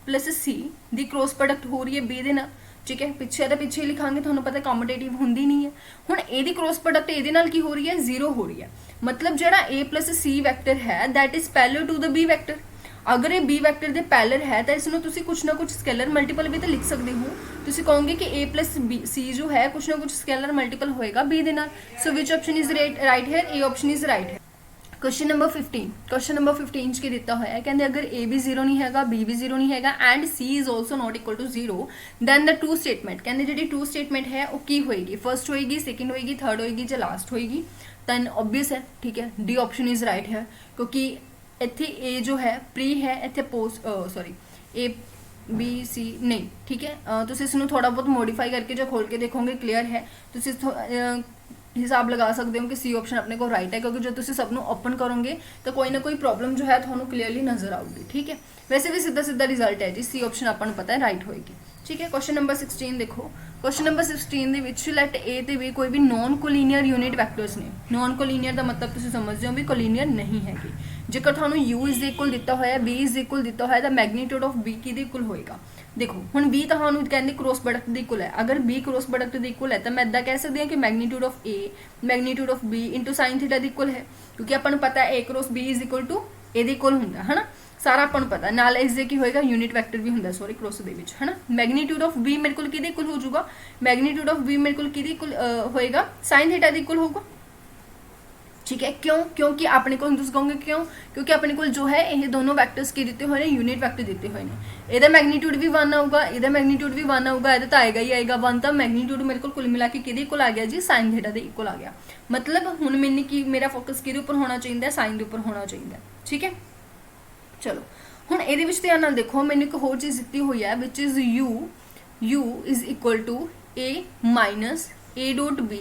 plus C the cross product हो रही है B दे नाल। ठीक है, पिछे तो पिछे लिखांगे, तुहानूं पता कॉम्पिटेटिव हुंदी नहीं है। हुण ए दी क्रॉस प्रोडक्ट ए दे नाल की हो रही है, 0 हो रही है, मतलब जिहड़ा A प्लस C वैक्टर है that is parallel to the B vector. अगर ये बी वैक्टर ਦੇ ਪੈਰਲਲ ਹੈ ਤਾਂ ਇਸ ਨੂੰ ਤੁਸੀਂ ਕੁਛ ਨਾ ਕੁਛ ਸਕੇਲਰ ਮਲਟੀਪਲ ਵੀ ਤਾਂ ਲਿਖ ਸਕਦੇ ਹੋ। ਤੁਸੀਂ ਕਹੋਗੇ ਕਿ a plus b c ਜੋ ਹੈ ਕੁਛ ਨਾ ਕੁਛ ਸਕੇਲਰ ਮਲਟੀਪਲ ਹੋਏਗਾ b ਦੇ ਨਾਲ। So which option is right here, a option is right ਹੈ। क्वेश्चन नंबर 15, क्वेश्चन नंबर 15 च की दिता होया है, कहते अगर a भी 0 नहीं हैगा, b भी 0 नहीं हैगा and c is also not equal to 0, then the true statement, कहते जी ट्रू स्टेटमेंट है वो की होएगी, फर्स्ट होएगी, सेकंड होएगी, थर्ड होएगी या लास्ट होएगी। दैन ऑब्वियस है, ठीक है, डी ऑप्शन इज राइट है, क्योंकि इत्थे a जो है प्री है, इत्थे post sorry a B C नहीं, ठीक है। तुम इसमें थोड़ा बहुत मॉडिफाई करके जो खोल के देखोगे क्लियर है, तुम हिसाब लगा सकते हो कि सी ऑप्शन अपने को राइट है, क्योंकि जो तुम सब ओपन करोगे तो कोई ना कोई प्रॉब्लम जो है थोड़ा क्लीयरली नजर आऊगी, ठीक है। वैसे भी सीधा सीधा रिजल्ट है जी, सी ऑप्शन अपन पता है राइट होएगी, ठीक है। क्वेश्चन नंबर 16 देखो, क्वेश्चन नंबर 16 ਦੇ ਵਿੱਚ ਲੈਟ ए ਤੇ b ਕੋਈ ਵੀ ਨੋਨ ਕੋਲੀਨੀਅਰ ਯੂਨਿਟ ਵੈਕਟਰਸ ਨੇ। ਨੋਨ ਕੋਲੀਨੀਅਰ ਦਾ ਮਤਲਬ ਤੁਸੀਂ ਸਮਝਦੇ ਹੋ ਵੀ ਕੋਲੀਨੀਅਰ ਨਹੀਂ ਹੈਗੇ। ਜੇਕਰ ਤੁਹਾਨੂੰ u ਇਜ਼ ਇਕੁਅਲ ਦਿੱਤਾ ਹੋਇਆ, b ਇਜ਼ ਇਕੁਅਲ ਦਿੱਤਾ ਹੋਇਆ ਤਾਂ ਮੈਗਨੀਟਿਊਡ ਆਫ b ਕਿਹਦੇ ਇਕੁਅਲ ਹੋਏਗਾ। देखो हुण b ਤੁਹਾਨੂੰ ਕਹਿੰਦੇ क्रॉस प्रोडक्ट ਦੇ ਇਕੁਅਲ ਹੈ। अगर b क्रॉस प्रोडक्ट ਦੇ ਇਕੁਅਲ ਹੈ ਤਾਂ ਮੈਂ ਇਦਾਂ ਕਹਿ ਸਕਦੀ ਹਾਂ ਕਿ magnitude of a magnitude of b into sin theta ਦੇ ਇਕੁਅਲ ਹੈ, ਕਿਉਂਕਿ ਆਪਾਂ ਨੂੰ ਪਤਾ ਹੈ a cross b is equal to a ਦੇ ਇਕੁਅਲ ਹੁੰਦਾ ਹੈ ਨਾ, ਸਾਰਾ ਆਪਾਂ ਨੂੰ ਪਤਾ। ਨਾਲ ਇਸ ਦੇ ਕੀ ਹੋਏਗਾ, ਯੂਨਿਟ ਵੈਕਟਰ ਵੀ ਹੁੰਦਾ ਸੋਰੀ क्रॉस ਦੇ ਵਿੱਚ ਹੈ ਨਾ। ਮੈਗਨੀਟਿਊਡ ਆਫ b ਮੇਰੇ ਕੋਲ ਕਿਹਦੇ ਇਕੁਅਲ ਹੋ ਜਾਊਗਾ, ਮੈਗਨੀਟਿਊਡ ਆਫ b ਮੇਰੇ ਕੋਲ ਕਿਹਦੇ ਇਕੁਅਲ ਹੋਏਗਾ, sin ਥੀਟਾ ਦੇ ਇਕੁਅਲ ਹੋਊਗਾ, ठीक है। क्यों, क्योंकि अपने को तुम कहोगे क्यों, क्योंकि अपने को जो है ये दोनों वैक्टर्स के दिते हुए ने, यूनिट वैक्टर दिते हुए ने। ਇਹਦਾ मैग्नीट्यूड भी 1 आऊगा, ਇਹਦਾ मैग्नीट्यूड भी 1 आऊगा, ਇਹਦਾ ਤਾਂ ਆਏਗਾ ਹੀ ਆਏਗਾ 1, ਤਾਂ मैग्नीट्यूड ਮੇਰੇ ਕੋਲ ਕੁੱਲ ਮਿਲਾ ਕੇ ਕਿਹਦੇ ਇਕੁਅਲ ਆ ਗਿਆ ਜੀ, sin ਥੀਟਾ ਦੇ ਇਕੁਅਲ ਆ ਗਿਆ। मतलब ਹੁਣ ਮੈਨੂੰ ਕੀ ਮੇਰਾ ਫੋਕਸ ਕਿਹਦੇ ਉੱਪਰ ਹੋਣਾ ਚਾਹੀਦਾ, sin ਦੇ ਉੱਪਰ ਹੋਣਾ ਚਾਹੀਦਾ, ਠੀਕ ਹੈ। ਚਲੋ ਹੁਣ ਇਹਦੇ ਵਿੱਚ ਧਿਆਨ ਨਾਲ ਦੇਖੋ, ਮੈਨੂੰ ਇੱਕ ਹੋਰ ਚੀਜ਼ ਦਿੱਤੀ ਹੋਈ ਹੈ which is u is equal to a minus a dot b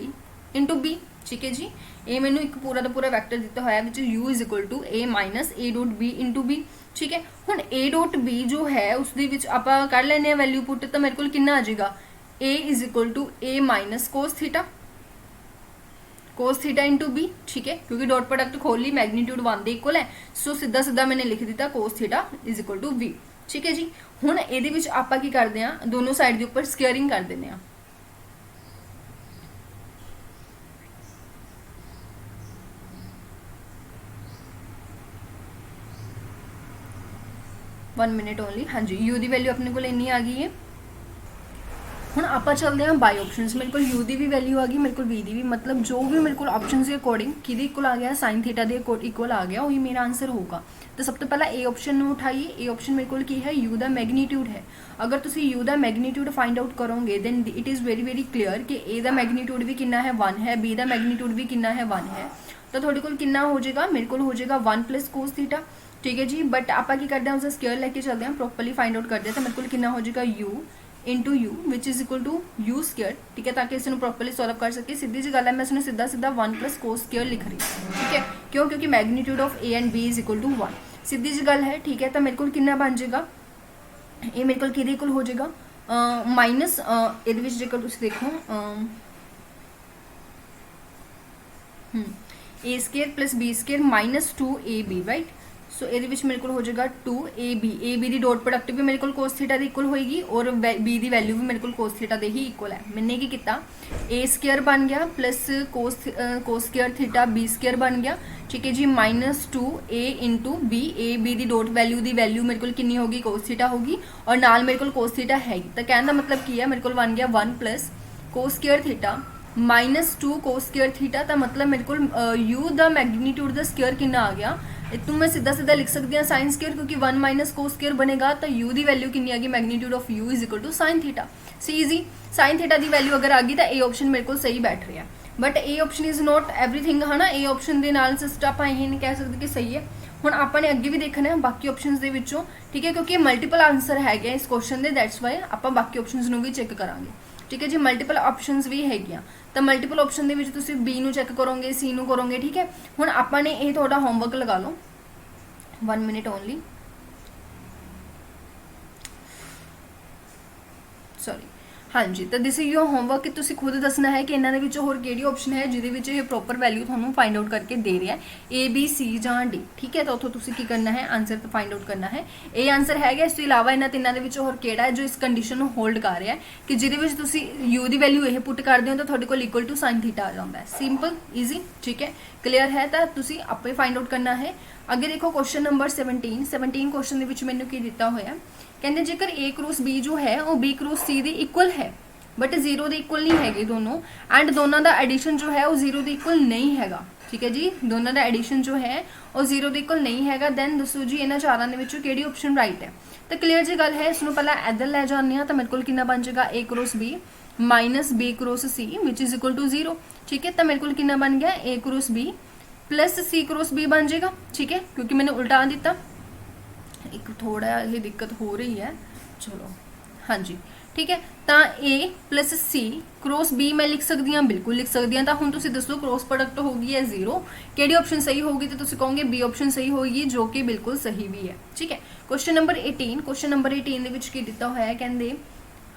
into b, ठीक है जी। ये मैंने एक पूरा का पूरा वैक्टर दिता होया which u is equal to a minus a dot b into b, ठीक है। हुण a डॉट b जो है उसदे विच आपां कर लैने वैल्यू पुट, तो मेरे को कितना आ जाएगा, a is equal to a minus cos theta into b, ठीक है, क्योंकि डॉट प्रोडक्ट खोल ली, मैग्नीट्यूड 1 दे इक्वल है, सो सीधा सीधा मैंने लिख दिता cos theta is equal to b, ठीक है जी। हुण इहदे विच आपां की करदे हां, दोनों साइड के उपर स्केयरिंग कर दिंदे हां। वन मिनट ओनली, हाँ जी। u की वैल्यू अपने को इन्नी आ गई है। हुण आपां चलते हैं बाय ऑप्शनस, मेरे को u की भी वैल्यू आ गई, मेरे को v की भी, मतलब जो भी मेरे को ऑप्शन के अकॉर्डिंग किहदे इक्वल आ गया, sin थीटा के इक्वल आ गया, वही मेरा आंसर होगा। तो सब तो पहला ए ऑप्शन उठाइए, ए ऑप्शन मेरे को की है u का मैग्नीट्यूड है। अगर तुसी u का मैग्नीट्यूड फाइंड आउट करोगे then it is very very clear कि a का मैग्नीट्यूड भी कितना है 1 है, b का मैग्नीट्यूड भी कितना है 1 है, तो थोड़े को कितना हो जाएगा, मेरे को हो जाएगा 1 प्लस कोस थीटा, ठीक है जी। बट आप करते हैं उसका स्केयर लेके चलते हैं, प्रॉपरली फाइंड आउट करते हैं, तो मेरे को कितना हो जाएगा u into U which is equal to U square, ठीक है, ताकि इसमें प्रॉपरली सॉल्व कर सके। सीधी जी गल है, मैं इसमें सीधा सीधा 1 प्लस कोस स्केयर लिख रही हूँ, ठीक है। क्यों, क्योंकि magnitude of a and b is equal to 1, सीधी जी गल है, ठीक है। तो मेरे को कितना बन जाएगा, ये मेरे को किहदे इक्वल हो जाएगा, माइनस इहदे विच जेकर तुसीं देखो a square plus b square minus 2ab, right. So ये मेरे को हो जाएगा 2ab, ab की डॉट प्रोडक्ट भी मेरे को कोस थीटा के इक्वल होएगी और b की वैल्यू भी मेरे को कोस थीटा के ही इक्वल है। मैंने की किया, a स्केयर बन गया plus cos square theta b square बन गया, ठीक है जी, minus 2a into b, a b की डॉट वैल्यू की वैल्यू मेरे को कितनी होगी, कोस थीटा होगी, और नाल मेरे को कोस थीटा है। तो कहने का मतलब की है, मेरे को बन गया 1 plus cos square theta minus 2 कोस स्केयर थीटा। तो मतलब मेरे को u का मैग्नीट्यूड का स्केयर कितना आ गया, तो मैं सीधा सीधा लिख सकती हूँ साइन स्केयर, क्योंकि 1 माइनस कोस स्केयर बनेगा, तो u की वैल्यू कितनी आ गई, magnitude of u is equal to sine theta. See easy, sine theta की वैल्यू अगर आ गई तो ए ऑप्शन मेरे को सही बैठ रहा है, but A option is not everything है ना। ए ऑप्शन के नाल सिस्ट आप ये नहीं कह सकते कि सही है। हुण आपने अगे भी देखना है बाकी ऑप्शंस के विचों, ठीक है, क्योंकि मल्टीपल आंसर है इस क्वेश्चन के, दैट्स वाई आप बाकी ऑप्शंस नूं भी चेक करांगे, ठीक है जी। मल्टीपल ऑप्शंस भी हैगियां, तो मल्टीपल ऑप्शन के विच तुसीं बी नूं चेक करोगे, सी नूं करोगे, ठीक है। हुण आपने ये थोड़ा होमवर्क लगा लो, 1 मिनट ओनली, सॉरी, हाँ जी। तो दिस इज योर होमवर्क कि तुसीं खुद दसना है कि इन्हां दे विचों होर किहड़ी ऑप्शन है जिहदे विच ये प्रॉपर वैल्यू तुहानूं फाइंड आउट करके दे रहा है, ए बी सी जां डी, ठीक है। तो उत्थों तुसीं की करना है, आंसर तो फाइंड आउट करना है। ये आंसर है, इस तो इलावा इन्हां तिन्नां दे विचों होर किहड़ा है जो इस कंडीशन नूं होल्ड कर रहा है कि जिहदे विच तुसीं यू की वैल्यू ये पुट करदे हो तो तुहाडे कोल इक्वल टू साइन थीटा आ जाता है। सिंपल ईजी, ठीक है, क्लीयर है। तो तुसीं आपे फाइंड आउट करना है। ਅੱਗੇ ਦੇਖੋ क्वेश्चन नंबर 17 क्वेश्चन ਦੇ ਵਿੱਚ ਮੈਨੂੰ ਕੀ ਦਿੱਤਾ ਹੋਇਆ, ਕਹਿੰਦੇ ਜੇਕਰ A क्रॉस B ਜੋ ਹੈ ਉਹ B क्रॉस C ਦੇ ਇਕੁਅਲ ਹੈ बट 0 ਦੇ ਇਕੁਅਲ ਨਹੀਂ ਹੈਗੇ ਦੋਨੋਂ, ਐਂਡ ਦੋਨਾਂ ਦਾ ਐਡੀਸ਼ਨ ਜੋ ਹੈ ਉਹ 0 ਦੇ ਇਕੁਅਲ ਨਹੀਂ ਹੈਗਾ, ਠੀਕ ਹੈ ਜੀ, ਦੋਨਾਂ ਦਾ ਐਡੀਸ਼ਨ ਜੋ ਹੈ ਉਹ 0 ਦੇ ਇਕੁਅਲ ਨਹੀਂ ਹੈਗਾ, ਦੈਨ ਦੱਸੋ ਜੀ ਇਹਨਾਂ ਚਾਰਾਂ ਦੇ ਵਿੱਚੋਂ ਕਿਹੜੀ ਆਪਸ਼ਨ ਰਾਈਟ ਹੈ। ਤਾਂ ਕਲੀਅਰ ਜੀ ਗੱਲ ਹੈ, ਇਸ ਨੂੰ ਪਹਿਲਾਂ ਇੱਧਰ ਲੈ ਜਾਂਦੇ ਹਾਂ ਤਾਂ ਮੇਰੇ ਕੋਲ ਕਿੰਨਾ ਬਣ ਜਾਏਗਾ A cross B minus B cross C which is equal to 0, ठीक है। तो मेरे को कितना बन गया A cross B plus C cross B बन जाएगा, ठीक है, क्योंकि मैंने उल्टा दिता, एक थोड़ा ये दिक्कत हो रही है, चलो हाँ जी ठीक है। तो A plus C cross B मैं लिख सकती हाँ, बिल्कुल लिख सकती हाँ। तो हुण तुसीं दसो क्रॉस प्रोडक्ट होगी है 0, किहड़ी ऑप्शन सही होगी, तो तुसीं कहोगे B ऑप्शन सही होगी, जो कि बिल्कुल सही भी है, ठीक है। क्वेश्चन नंबर 18 दे विच की दिता होया है, कहंदे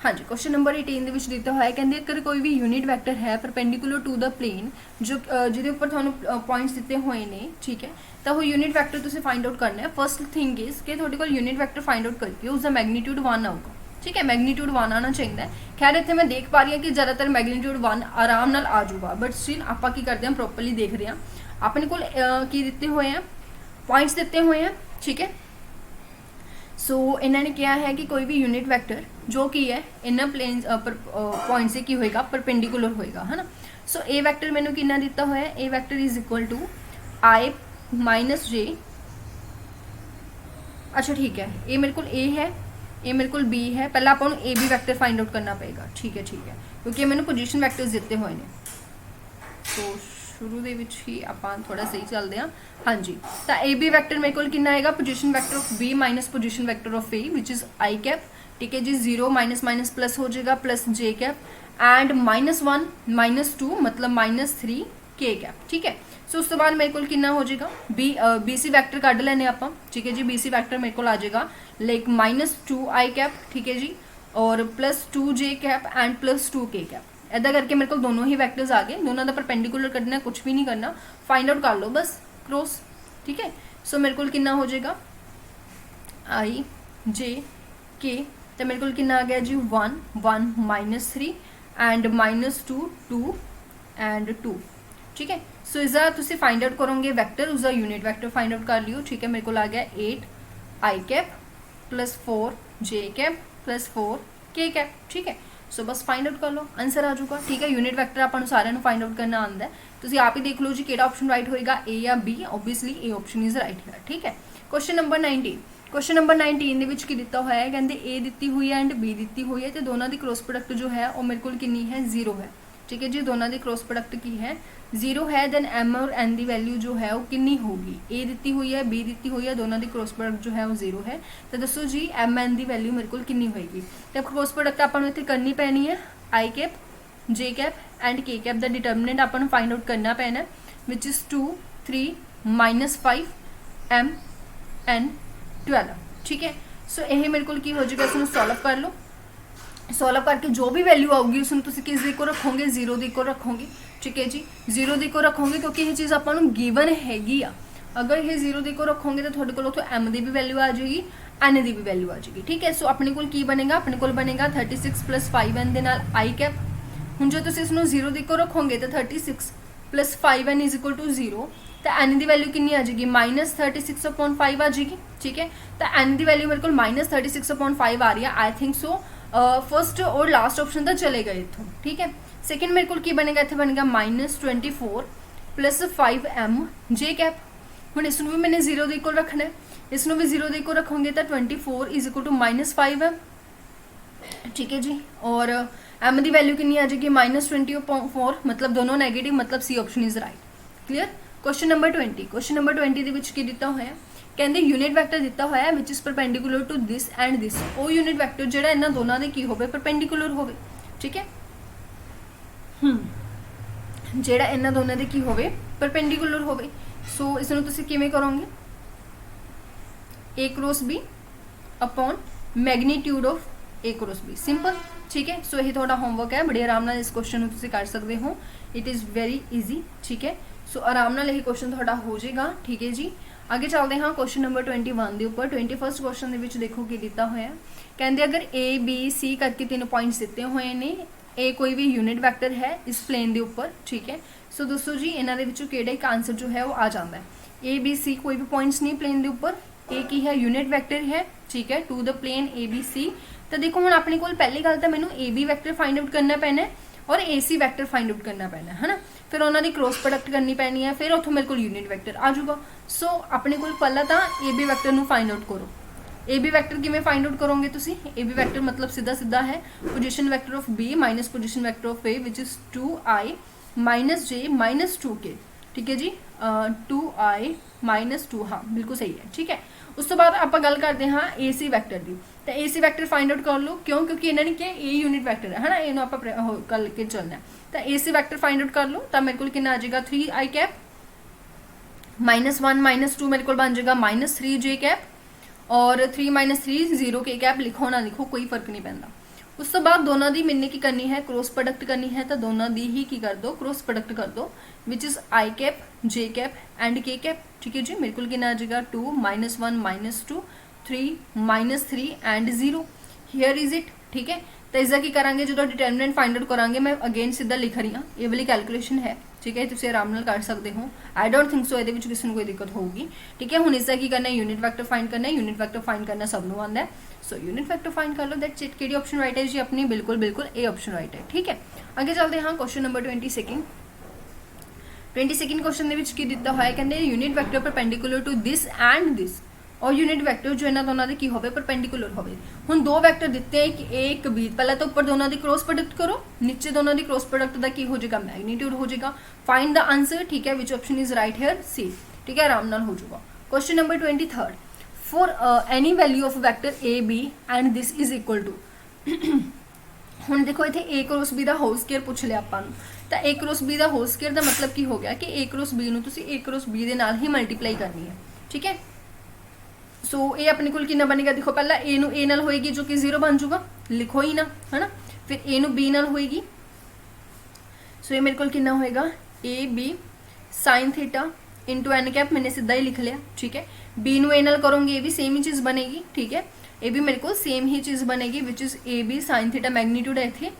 हाँ जी क्वेश्चन नंबर 18 ਦੇ ਵਿੱਚ ਦਿੱਤਾ ਹੋਇਆ ਹੈ, ਕਹਿੰਦੇ ਅਗਰ ਕੋਈ ਵੀ ਯੂਨਿਟ ਵੈਕਟਰ ਹੈ ਪਰਪੈਂਡੀਕੂਲਰ ਟੂ ਦਾ ਪਲੇਨ ਜੋ ਜਿਹਦੇ ਉੱਪਰ ਤੁਹਾਨੂੰ ਪੁਆਇੰਟਸ ਦਿੱਤੇ ਹੋਏ ਨੇ, ਠੀਕ ਹੈ, ਤਾਂ ਉਹ ਯੂਨਿਟ ਵੈਕਟਰ ਤੁਸੀਂ ਫਾਈਂਡ ਆਊਟ ਕਰਨਾ ਹੈ। ਫਰਸਟ ਥਿੰਗ ਇਜ਼ ਕਿ ਤੁਹਾਡੇ ਕੋਲ ਯੂਨਿਟ ਵੈਕਟਰ ਫਾਈਂਡ ਆਊਟ ਕਰਕੇ ਉਸ ਦਾ ਮੈਗਨੀਟਿਊਡ 1 ਆਊਗਾ, ਠੀਕ ਹੈ, ਮੈਗਨੀਟਿਊਡ 1 ਆਣਾ ਚਾਹੀਦਾ ਹੈ। ਖੈਰ ਇੱਥੇ ਮੈਂ ਦੇਖ ਪਾ ਰਹੀ ਹਾਂ ਕਿ ਜ਼ਿਆਦਾਤਰ ਮੈਗਨੀਟਿਊਡ 1 ਆਰਾਮ ਨਾਲ ਆ ਜਾਊਗਾ, ਬਟ ਸਟਿਲ ਆਪਾਂ ਕੀ ਕਰਦੇ ਹਾਂ, ਪ੍ਰੋਪਰਲੀ ਦੇਖਦੇ ਹਾਂ। ਆਪਣੇ ਕੋਲ ਕੀ ਦਿੱਤੇ ਹੋਏ ਆ, ਪੁਆਇੰਟਸ ਦਿੱਤੇ ਹੋਏ ਆ, ਠੀਕ है। सो इन्होंने कहा है कि कोई भी यूनिट वैक्टर जो कि है इन्होंने प्लेन पॉइंट से की होएगा परपेंडिकुलर होएगा, है ना। सो ए वैक्टर मैंने कितना दिता होया, A vector is equal to I minus J, अच्छा ठीक है, ए मेरे को A है, ए मेरे को B है, पहले आपको A B vector find out करना पएगा, ठीक है, क्योंकि मैंने पोजीशन वैक्टर्स दिते हुए हैं। तो शुरू ਦੇ ਵਿੱਚ ਹੀ ਆਪਾਂ ਥੋੜਾ ਸਹੀ ਚੱਲਦੇ ਹਾਂ, ਹਾਂਜੀ। ਤਾਂ ए बी ਵੈਕਟਰ ਮੇਰੇ ਕੋਲ ਕਿੰਨਾ ਆਏਗਾ, position vector of B minus position vector of A which is I cap, ठीक है जी। 0 माइनस माइनस प्लस हो जाएगा प्लस J कैप एंड -1 -2 मतलब -3 K कैप, ठीक है। सो उस तो बाद मेरे को कितना हो जाएगा, बी सी वैक्टर कढ़ लेने आप, ठीक है जी। बी सी वैक्टर मेरे को आ जाएगा लाइक -2 I कैप, ठीक है जी, और +2 J cap and +2 K cap. ऐसा करके मेरे को दोनों ही वैक्टर्स आ गए, दोनों का परपेंडिकुलर करना, कुछ भी नहीं करना, फाइंड आउट कर लो बस क्रॉस, ठीक है। सो मेरे को कितना हो जाएगा I J K, तो मेरे को कितना आ गया जी 1 1 -3 एंड -2 2 एंड 2, ठीक है। सो इसका तुम फाइंड आउट करोगे वैक्टर, उसका यूनिट वैक्टर फाइंड आउट कर लियो, ठीक है। मेरे को आ गया 8 I cap +4 J cap +4 K cap, ठीक है। सो बस फाइंड आउट कर लो, आंसर आ जाऊगा, ठीक है। यूनिट वैक्टर आपको सारे फाइंड आउट करना आता है, तुम आप ही देख लो जी किहड़ा ऑप्शन राइट होएगा, ए या B, obviously A option is right है, ठीक है। क्वेश्चन नंबर 19 ਦੇ ਵਿੱਚ ਕੀ ਦਿੱਤਾ ਹੋਇਆ ਹੈ, ਕਹਿੰਦੇ ए ਦਿੱਤੀ ਹੋਈ ਹੈ एंड B ਦਿੱਤੀ ਹੋਈ ਹੈ, ਤੇ ਦੋਨਾਂ ਦੀ क्रॉस प्रोडक्ट जो है वो मेरे को कितनी है, 0 है, ठीक है जी। दोनों की क्रॉस प्रोडक्ट की है 0 है, देन M और N की वैल्यू जो है वो कितनी होगी, A दी हुई है B दी हुई है, दोनों की क्रॉस प्रोडक्ट जो है वो 0 है। तो दसो जी M N की वैल्यू मेरे को कितनी होएगी, तो क्रॉस प्रोडक्ट आपको इतने करनी पैनी है, I cap J cap and K cap का डिटरमिनेंट आपको फाइंड आउट करना पैना, विच इज़ 2 3 -5 M N 12, ठीक है। सो यही मेरे को की हो जाएगा, इसमें सॉल्व कर लो, सॉल्व करके जो भी वैल्यू आऊगी उसमें तुम किस दे को रखोगे, 0 दे को रखोगे, ठीक है जी। 0 दे को रखोगे क्योंकि ये चीज़ आपको गिवन हैगी आ, अगर ये 0 दे को रखोगे तो थोड़े को M की भी वैल्यू आ जाएगी, N की भी वैल्यू आ जाएगी, ठीक है। सो अपने को की बनेगा, अपने को बनेगा 36 + 5N के नाल I कैप। हुण जो तुसीं इसनूं 0 दे को रखोगे तो 36 + 5N = 0, तो N की वैल्यू कितनी आ जाएगी, -36/5 आ जाएगी, ठीक है। तो N की वैल्यू मेरे को -36/5 आ रही है, आई थिंक सो फर्स्ट और लास्ट ऑप्शन तो चलेगा इतों, ठीक है। सेकंड मेरे को की बनेगा, इतना बनेगा -24 + 5M J कैप। हुण इसनूं भी मैंने 0 दे को रखना है, इसनूं भी 0 दे को रखोगे तो 24 = -5M, ठीक है जी। और M की वैल्यू कितनी आ जाएगी, -24, मतलब दोनों नेगेटिव, मतलब C option is right, clear. Question number 20 ਦੇ ਵਿੱਚ ਕੀ ਦਿੱਤਾ ਹੋਇਆ, ਕਹਿੰਦੇ ਯੂਨਿਟ ਵੈਕਟਰ ਦਿੱਤਾ ਹੋਇਆ which is perpendicular to this and this, ਉਹ ਯੂਨਿਟ ਵੈਕਟਰ ਜਿਹੜਾ ਇਹਨਾਂ ਦੋਨਾਂ ਦੇ ਕੀ ਹੋਵੇ, ਪਰਪੈਂਡੀਕੂਲਰ ਹੋਵੇ, ਠੀਕ ਹੈ। ਜਿਹੜਾ ਇਹਨਾਂ ਦੋਨਾਂ ਦੇ ਕੀ ਹੋਵੇ, ਪਰਪੈਂਡੀਕੂਲਰ ਹੋਵੇ। ਸੋ ਇਸ ਨੂੰ ਤੁਸੀਂ ਕਿਵੇਂ ਕਰੋਗੇ, A cross B upon magnitude of A cross B, simple, ठीक है। सो यही थोड़ा होमवर्क है, बड़े आराम नाल इस क्वेश्चन ਨੂੰ ਤੁਸੀਂ कर सकते हो, इट इज़ वेरी ईजी, ठीक है। सो आराम नाल यही क्वेश्चन थोड़ा हो जाएगा, ठीक है जी। ਅੱਗੇ ਚੱਲਦੇ ਹਾਂ क्वेश्चन नंबर 21 ਦੇ ਉੱਪਰ। 21st क्वेश्चन ਦੇ ਵਿੱਚ ਦੇਖੋ ਕੀ ਦਿੱਤਾ ਹੋਇਆ, ਕਹਿੰਦੇ ਅਗਰ A B C ਕਰਕੇ 3 पॉइंट्स ਦਿੱਤੇ ਹੋਏ ਨੇ, A कोई भी यूनिट वैक्टर है इस प्लेन के उपर, ठीक है। सो दोस्तों जी इन्हों के किहड़ा एक आंसर जो है वो आ जाता है। ए बी सी कोई भी पॉइंट्स नहीं प्लेन के उपर, ए की है यूनिट वैक्टर है, ठीक है, to the plane A B C. तो देखो हुण अपने कोल पहली गल तो मैनू A B vector find out करना पैना है और A C vector find out करना पैना है ना, फिर उन्होंने क्रॉस प्रोडक्ट करनी पैनी है, फिर उतों मेरे को यूनिट वैक्टर आ जाऊगा। सो अपने को पहला तो ए बी वैक्टर नू फाइंड आउट करो। ए बी वैक्टर किवें फाइंड आउट करोगे तुसी? ए बी वैक्टर मतलब सीधा सीधा है position vector of B minus position vector of A which is 2i minus J minus 2k, ठीक है जी, 2i माइनस 2, हाँ बिल्कुल सही है, ठीक है। उस तो बाद आप गल करते हाँ ए सी वैक्टर की, तो ए सी वैक्टर फाइंड आउट कर लो, क्यों? क्योंकि इन्होंने क्या ए यूनिट वैक्टर है ना, इन्हों आप कल के चलना है। तो ए सी वैक्टर फाइंड आउट कर लो, तो मेरे को कितना आ जाएगा 3i कैप माइनस 1 माइनस 2 मेरे को बन जाएगा माइनस 3j कैप, और 3 माइनस 3 0k कैप, लिखो ना लिखो कोई फर्क नहीं पैंदा। उस तो बाद दोनों की मैंने की करनी है क्रॉस प्रोडक्ट करनी है, तो दोनों की ही की कर दो क्रॉस प्रोडक्ट कर दो which is I cap j cap and के कैप, ठीक है जी। मेरे को कितना आ जाएगा 2 minus 1 minus 2 3 minus 3 and 0, here is it, ठीक है। तो इसका की करांगे जो डिटरमिनेंट फाइंड आउट करांगे, मैं अगेन सीधा लिख रही हाँ, ये वाली कैलकुलेशन है, ठीक है, तुम आराम कर सकते हो। आई डोंट थिंक सो ये किसी को कोई दिक्कत होगी, ठीक है। हुण इसका की करना है यूनिट वैक्टर फाइंड करना है, यूनिट वैक्टर फाइंड करना सबनों आंदा है, सो यूनिट वैक्टर फाइंड कर लो। दैट्स इट। केड़ी ऑप्शन राइट है जी अपनी? बिल्कुल बिल्कुल ए ऑप्शन राइट है, ठीक है। आगे चलते हैं क्वेश्चन नंबर 22 क्वेश्चन ਦੇ ਵਿੱਚ ਕੀ ਦਿੱਤਾ ਹੋਇਆ, ਕਹਿੰਦੇ unit vector perpendicular to this and this, और यूनिट वैक्टर जो इन्होंने दोनों की होवे परपेंडिकुलर होवे। हुण दो वैक्टर दिते हैं, एक ए एक बी, पहले तो ऊपर दोनों की क्रॉस प्रोडक्ट करो, नीचे दोनों की क्रॉस प्रोडक्ट का की हो जाएगा मैग्नीट्यूड हो जाएगा। फाइंड द आंसर, ठीक है, which option is right here? C, ठीक है, आराम नाल हो जाएगा। Question number 23 for any value of vector A B and this is equal to. हुण देखो इत्थे ए क्रॉस बी का होल स्केयर पूछ लिया आपां नूं, तो ए क्रॉस बी का होल स्केयर का मतलब की हो गया कि ए क्रॉस बी नूं तुसीं ए क्रॉस बी दे नाल ही मल्टीप्लाई करनी है, ठीक है। सो ये अपने को कितना बनेगा, देखो पहला ए नू ए नाल होएगी जो कि 0 बन जाऊगा, लिखो ही ना, है ना। फिर ए नू बी नाल होएगी, सो ये मेरे को कितना होएगा A B sine theta into N cap, मैंने सीधा ही लिख लिया, ठीक है। बी नू ए नाल करोगे ये भी सेम ही चीज़ बनेगी, ठीक है, ये भी मेरे को सेम ही चीज़ बनेगी which is a B sine theta magnitude है इतने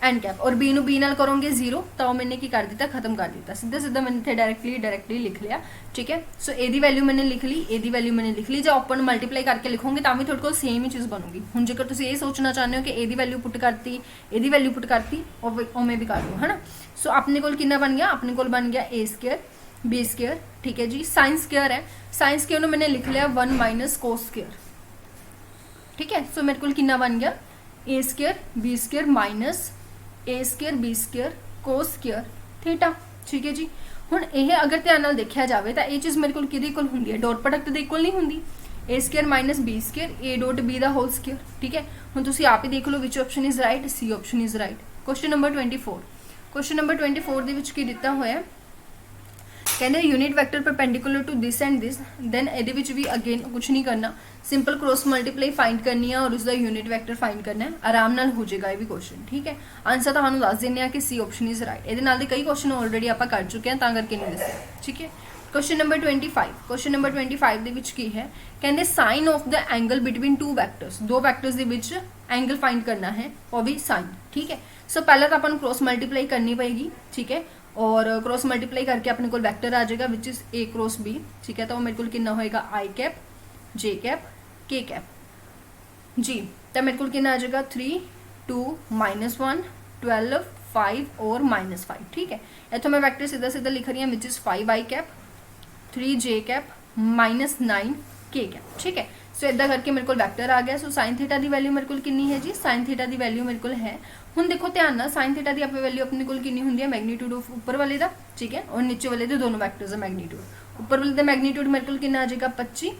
एन कैप, और बी नू बी नाल करोगे 0, तो मैंने की कर दिता, खत्म कर दिता, सीधा सीधा मैंने इतने डायरेक्टली लिख लिया, ठीक है। सो ए दी वैल्यू मैंने लिख ली, ए दी वैल्यू मैंने लिख ली, जो ओपन मल्टीप्लाई करके लिखोगे तो भी थोड़े को सेम ही चीज़ बनूगी। हुण जेकर तुसीं ये सोचना चाहते हो कि ए दी वैल्यू पुट करती, ए दी वैल्यू पुट करती, उवें भी कर दो, है ना। सो अपने को कितना बन गया, अपने को बन गया ए स्केयर बी स्केयर, ठीक है जी। साइन स्केयर है, साइन स्केयर मैंने लिख लिया 1 माइनस कोस स्केयर, ठीक है। सो मेरे को कितना बन गया A square B square minus A square B square cos square theta, ठीक है जी। हुण यह अगर ध्यान नाल देखा जाए तो यह चीज़ मेरे को किहदे इक्वल हुंदी है, डॉट प्रोडक्ट दे इक्वल नहीं हुंदी। A square minus B square A dot B दा होल स्केयर, ठीक है। हुण तुसीं आप ही देख लो which option is right, C option is right. Question number 24 question number 24 दे विच की दिता होया, कहते unit vector perpendicular to this and this, then ये भी अगेन कुछ नहीं करना, सिंपल क्रॉस मल्टीप्लाई फाइंड करनी है और उसका यूनिट वैक्टर फाइंड करना है, आराम नाल हो जाएगा ये भी क्वेश्चन, ठीक है। आंसर तो हम दस दें कि सी ऑप्शन इज राइट। ये कई क्वेश्चन ऑलरेडी आप कर चुके हैं, करके नहीं दसिया, ठीक है। क्वेश्चन नंबर 25 क्वेश्चन नंबर 25 दे विच की है, कहते sine of the angle between two vectors, दो वैक्टर्स दे विच एंगल फाइंड करना है और भी साइन, ठीक है। सो पहले तो अपन क्रॉस मल्टीप्लाई करनी पड़ेगी, ठीक है, और क्रॉस मल्टीप्लाई करके अपने को वैक्टर आ जाएगा which is a cross B, ठीक है। तो मेरे को कितना होएगा i cap j cap k cap जी, तो मेरे को कितना आ जाएगा 3 2 -1 12 5 और -5, ठीक है। इतों मैं वैक्टर सीधा सीधा लिख रही हूँ which is 5 I cap 3 J cap -9 के कैप, ठीक है। सो इदा करके मेरे को वैक्टर आ गया। सो साइन थीटा की वैल्यू मेरे को कितनी है जी, साइन थीटा की वैल्यू मेरे को है, हुण देखो ध्यान ना, साइन थीटा की आप वैल्यू अपने को कितनी होंगी है मैग्नीट्यूड ऑफ ऊपर वाले का, ठीक है, और नीचे वाले के दोनों वैक्टर्स का मैग्नीट्यूड, ऊपर वाले का मैग्नीट्यूड मेरे को कितना आ जाएगा 25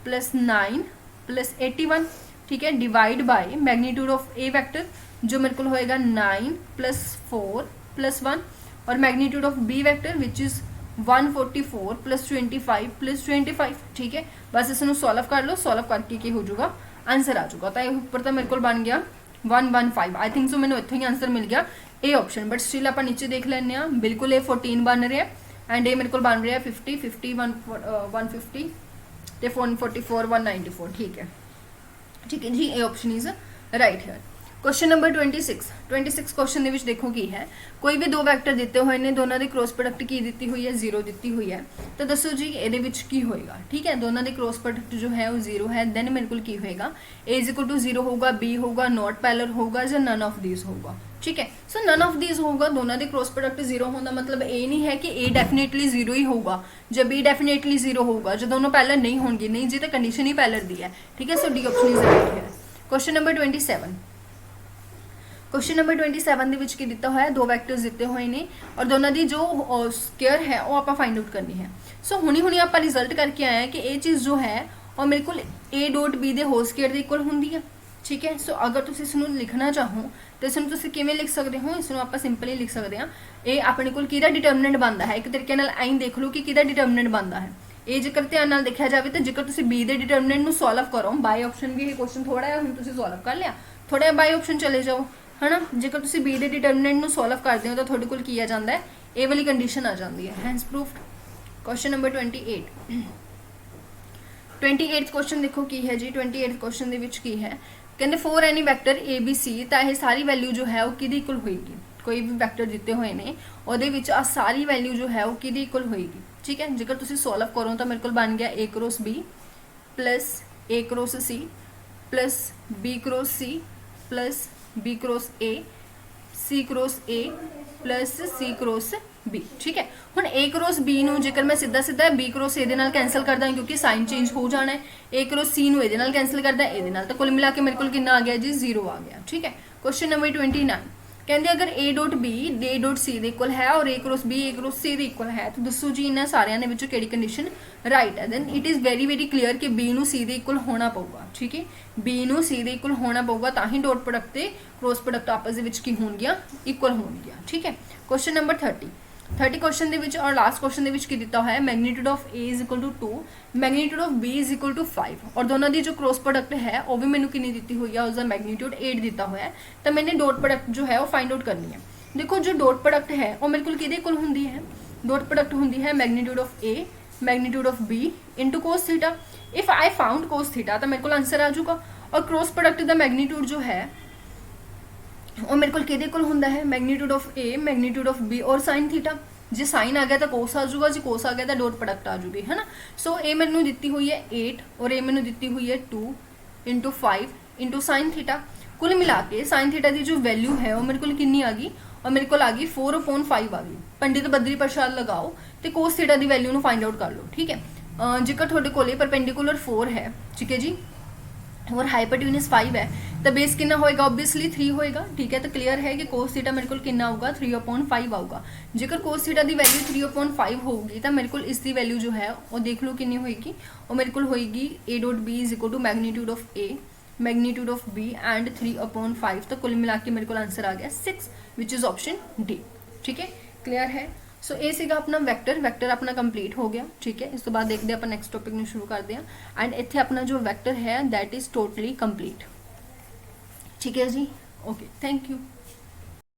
+ 9 + 81, ठीक है, divide by magnitude of A vector जो मेरे को होएगा 9 + 4 + 1, और magnitude of b vector which is 144 + 25 + 25, ठीक है। बस इसमें सॉल्व कर लो, सॉल्व करके की हो जाएगा आंसर आ जाएगा। तो ऊपर तो मेरे को बन गया 115, आई थिंक सो मैंने इतों ही आंसर मिल गया ए ऑप्शन, बट स्टिल आप नीचे देख लें बिल्कुल ए 14 बन रहा है एंड ए मेरे को बन रहा है 50 50 150 तो 144 194, ठीक है, ठीक है जी, ए ऑप्शन इज राइट है। क्वेश्चन नंबर 26 क्वेश्चन ਦੇ ਵਿੱਚ ਦੇਖੋ ਕੀ ਹੈ, ਕੋਈ ਵੀ ਦੋ ਵੈਕਟਰ ਦਿੱਤੇ ਹੋਏ ਨੇ, ਦੋਨਾਂ ਦੀ ਕ੍ਰੋਸ ਪ੍ਰੋਡਕਟ ਕੀ ਦਿੱਤੀ ਹੋਈ ਹੈ, 0 ਦਿੱਤੀ ਹੋਈ ਹੈ, ਤਾਂ ਦੱਸੋ ਜੀ ਇਹਦੇ ਵਿੱਚ ਕੀ ਹੋਏਗਾ। ਠੀਕ ਹੈ, ਦੋਨਾਂ ਦੀ ਕ੍ਰੋਸ ਪ੍ਰੋਡਕਟ ਜੋ ਹੈ ਉਹ 0 ਹੈ, ਦੈਨ ਮੇਰੇ ਕੋਲ ਕੀ ਹੋਏਗਾ, a = 0 ਹੋਊਗਾ, b ਹੋਊਗਾ, ਨੋਟ ਪੈਰਲਲ ਹੋਊਗਾ ਜਾਂ ਨਨ ਆਫ ਥੀਸ ਹੋਊਗਾ। ठीक है, सो नन ऑफ दीज होगा, दोनों के क्रॉस प्रोडक्ट 0 होने का मतलब ये नहीं है कि a डेफिनेटली 0 ही होगा, जब b डेफिनेटली 0 होगा, जो दोनों पैरेलल नहीं होंगे, नहीं जी तो कंडीशन ही पैरेलल दी है। ठीक है, सो डी ऑप्शन इज राइट है। क्वेश्चन नंबर 27, क्वेश्चन नंबर 27 ਦੇ ਵਿੱਚ ਕੀ ਦਿੱਤਾ ਹੋਇਆ, ਦੋ ਵੈਕਟਰਸ ਦਿੱਤੇ ਹੋਏ ਨੇ ਔਰ ਦੋਨਾਂ ਦੀ ਜੋ ਸਕੁਅਰ ਹੈ ਉਹ ਆਪਾਂ ਫਾਈਂਡ ਆਊਟ ਕਰਨੀ ਹੈ। ਸੋ ਹੁਣੀ ਆਪਾਂ ਰਿਜ਼ਲਟ ਕਰਕੇ ਆਏ ਕਿ ਇਹ ਚੀਜ਼ ਜੋ ਹੈ ਉਹ ਮੇਰੇ ਕੋਲ a ਡੋਟ b ਦੇ ਹੋਲ ਸਕੁਅਰ ਦੇ ਇਕੁਅਲ ਹੁੰਦੀ ਹੈ। ठीक है, सो अगर तुम इसनूं लिखना चाहो तो इसनूं तुसीं किवें लिख सकते हो, इसनूं आपां सिंपली लिख सकते हैं, ये अपने कोल किहदा डिटरमिनेंट बनता है, एक तरीके नाल ऐं देख लो कि किहदा डिटरमिनेंट बनता है। ये जेकर ध्यान नाल देखा जाए तो जेकर तुसीं बी दे डिटरमिनेंट नूं सॉल्व करो, बाय ऑप्शन भी ये क्वेश्चन थोड़ा है हुण तुसीं सॉल्व कर लिया, थोड़ा बाय ऑप्शन चले जाओ है ना, जेकर तुसीं बी दे डिटरमिनेंट नूं सॉल्व करदे हो तो तुहाडे कोल की आ जांदा है, ये वाली कंडीशन आ जाती है, hence proved. Question number 28 question देखो की है जी, 28 क्वेश्चन दे विच की है, कहते for any vector A B C, तो यह सारी वैल्यू जो है वो किहदे इक्वल होएगी, कोई भी वैक्टर दिते हुए ने उहदे विच आ सारी वैल्यू जो है वो किहदे इक्वल होएगी। ठीक है, जेकर तुसीं सॉल्व करो तो मेरे को बन गया a cross b plus a cross c plus b cross c plus b cross a, c cross a plus c cross b। ठीक है, हुण a क्रॉस b नूं जेकर मैं सीधा b क्रॉस a दे नाल कैंसल करदा क्योंकि साइन चेंज हो जाना है, a क्रॉस c नूं इहदे नाल कैंसल करदा इहदे नाल, तो कुल मिला के मेरे कोल कितना आ गया जी, 0 आ गया। ठीक है, क्वेश्चन नंबर 29 कहते अगर a dot b a dot c दे इक्वल है और a cross b a cross c दे इक्वल है, तो दसो जी इन्हां सारियां दे विचों किहड़ी कंडीशन राइट है। Then it is very clear कि b नूं c दे इक्वल होना पऊगा। ठीक है, b नूं c दे इक्वल होना पऊगा, तां ही डॉट प्रोडक्ट ते क्रॉस प्रोडक्ट आपस दे विच की होणगियां, इक्वल होणगियां। ठीक है, क्वेश्चन नंबर 30 क्वेश्चन दे विच और लास्ट क्वेश्चन दे विच की दिता है, magnitude of a is equal to 2, magnitude of b is equal to 5 और दोनों की जो क्रॉस प्रोडक्ट है वो भी मैंने कितनी दी हुई है, उसका मैग्नीट्यूड 8 दिता हुआ है, तो मैंने डॉट प्रोडक्ट जो है वो फाइंड आउट करनी है। देखो जो डॉट प्रोडक्ट है वो मेरे को किहदे इक्वल हुंदी है, डॉट प्रोडक्ट हुंदी है magnitude of a magnitude of b into cos theta. If I found cos theta तो मेरे को आंसर आ जाऊगा, और क्रॉस प्रोडक्ट का मैग्नीट्यूड जो है वो मेरे को किहदे इक्वल हुंदा है, magnitude of a magnitude of b और साइन थीटा। जे साइन आ गया तो कोस आ जाऊगा, जी कोस आ गया तो डॉट प्रोडक्ट आ जाऊगी, है ना। सो ये मैंने दी हुई है 8 और ये मैंने दी हुई है 2 इंटू 5 इंटू साइन थीटा। कुल मिला के साइन थीटा की जो वैल्यू है वो मेरे को कितनी आ गई, और मेरे को आ गई 4/5 आ गई। पंडित बद्री प्रसाद लगाओ तो कोस थीटा की वैल्यू को फाइंड आउट कर लो। ठीक है, जेकर थोड़े को परपेंडिकुलर 4 है, ठीक है जी, और हाइपोटेन्यूज 5 है, तो बेस कितना होएगा, ऑब्वियसली 3 होएगा। ठीक है, तो क्लियर है कि कोस थीटा मेरे को कितना होगा, 3/5 आऊगा। जेकर कोस थीटा की वैल्यू 3/5 होगी तो मेरे को इसकी वैल्यू जो है वो देख लो कितनी होएगी, और मेरे को होएगी a dot b is equal to magnitude of a magnitude of b and 3/5, तो कुल मिला के मेरे को आंसर आ गया 6 विच इज ऑप्शन डी। ठीक है, क्लियर है। सो ये सीगा अपना वैक्टर अपना कंप्लीट हो गया। ठीक है, इस तो बाद देखते हैं अपन नैक्सट टॉपिक में शुरू करते हैं, एंड इत्थे अपना जो वैक्टर है दैट इज टोटली कंप्लीट। ठीक है जी, ओके, थैंक यू।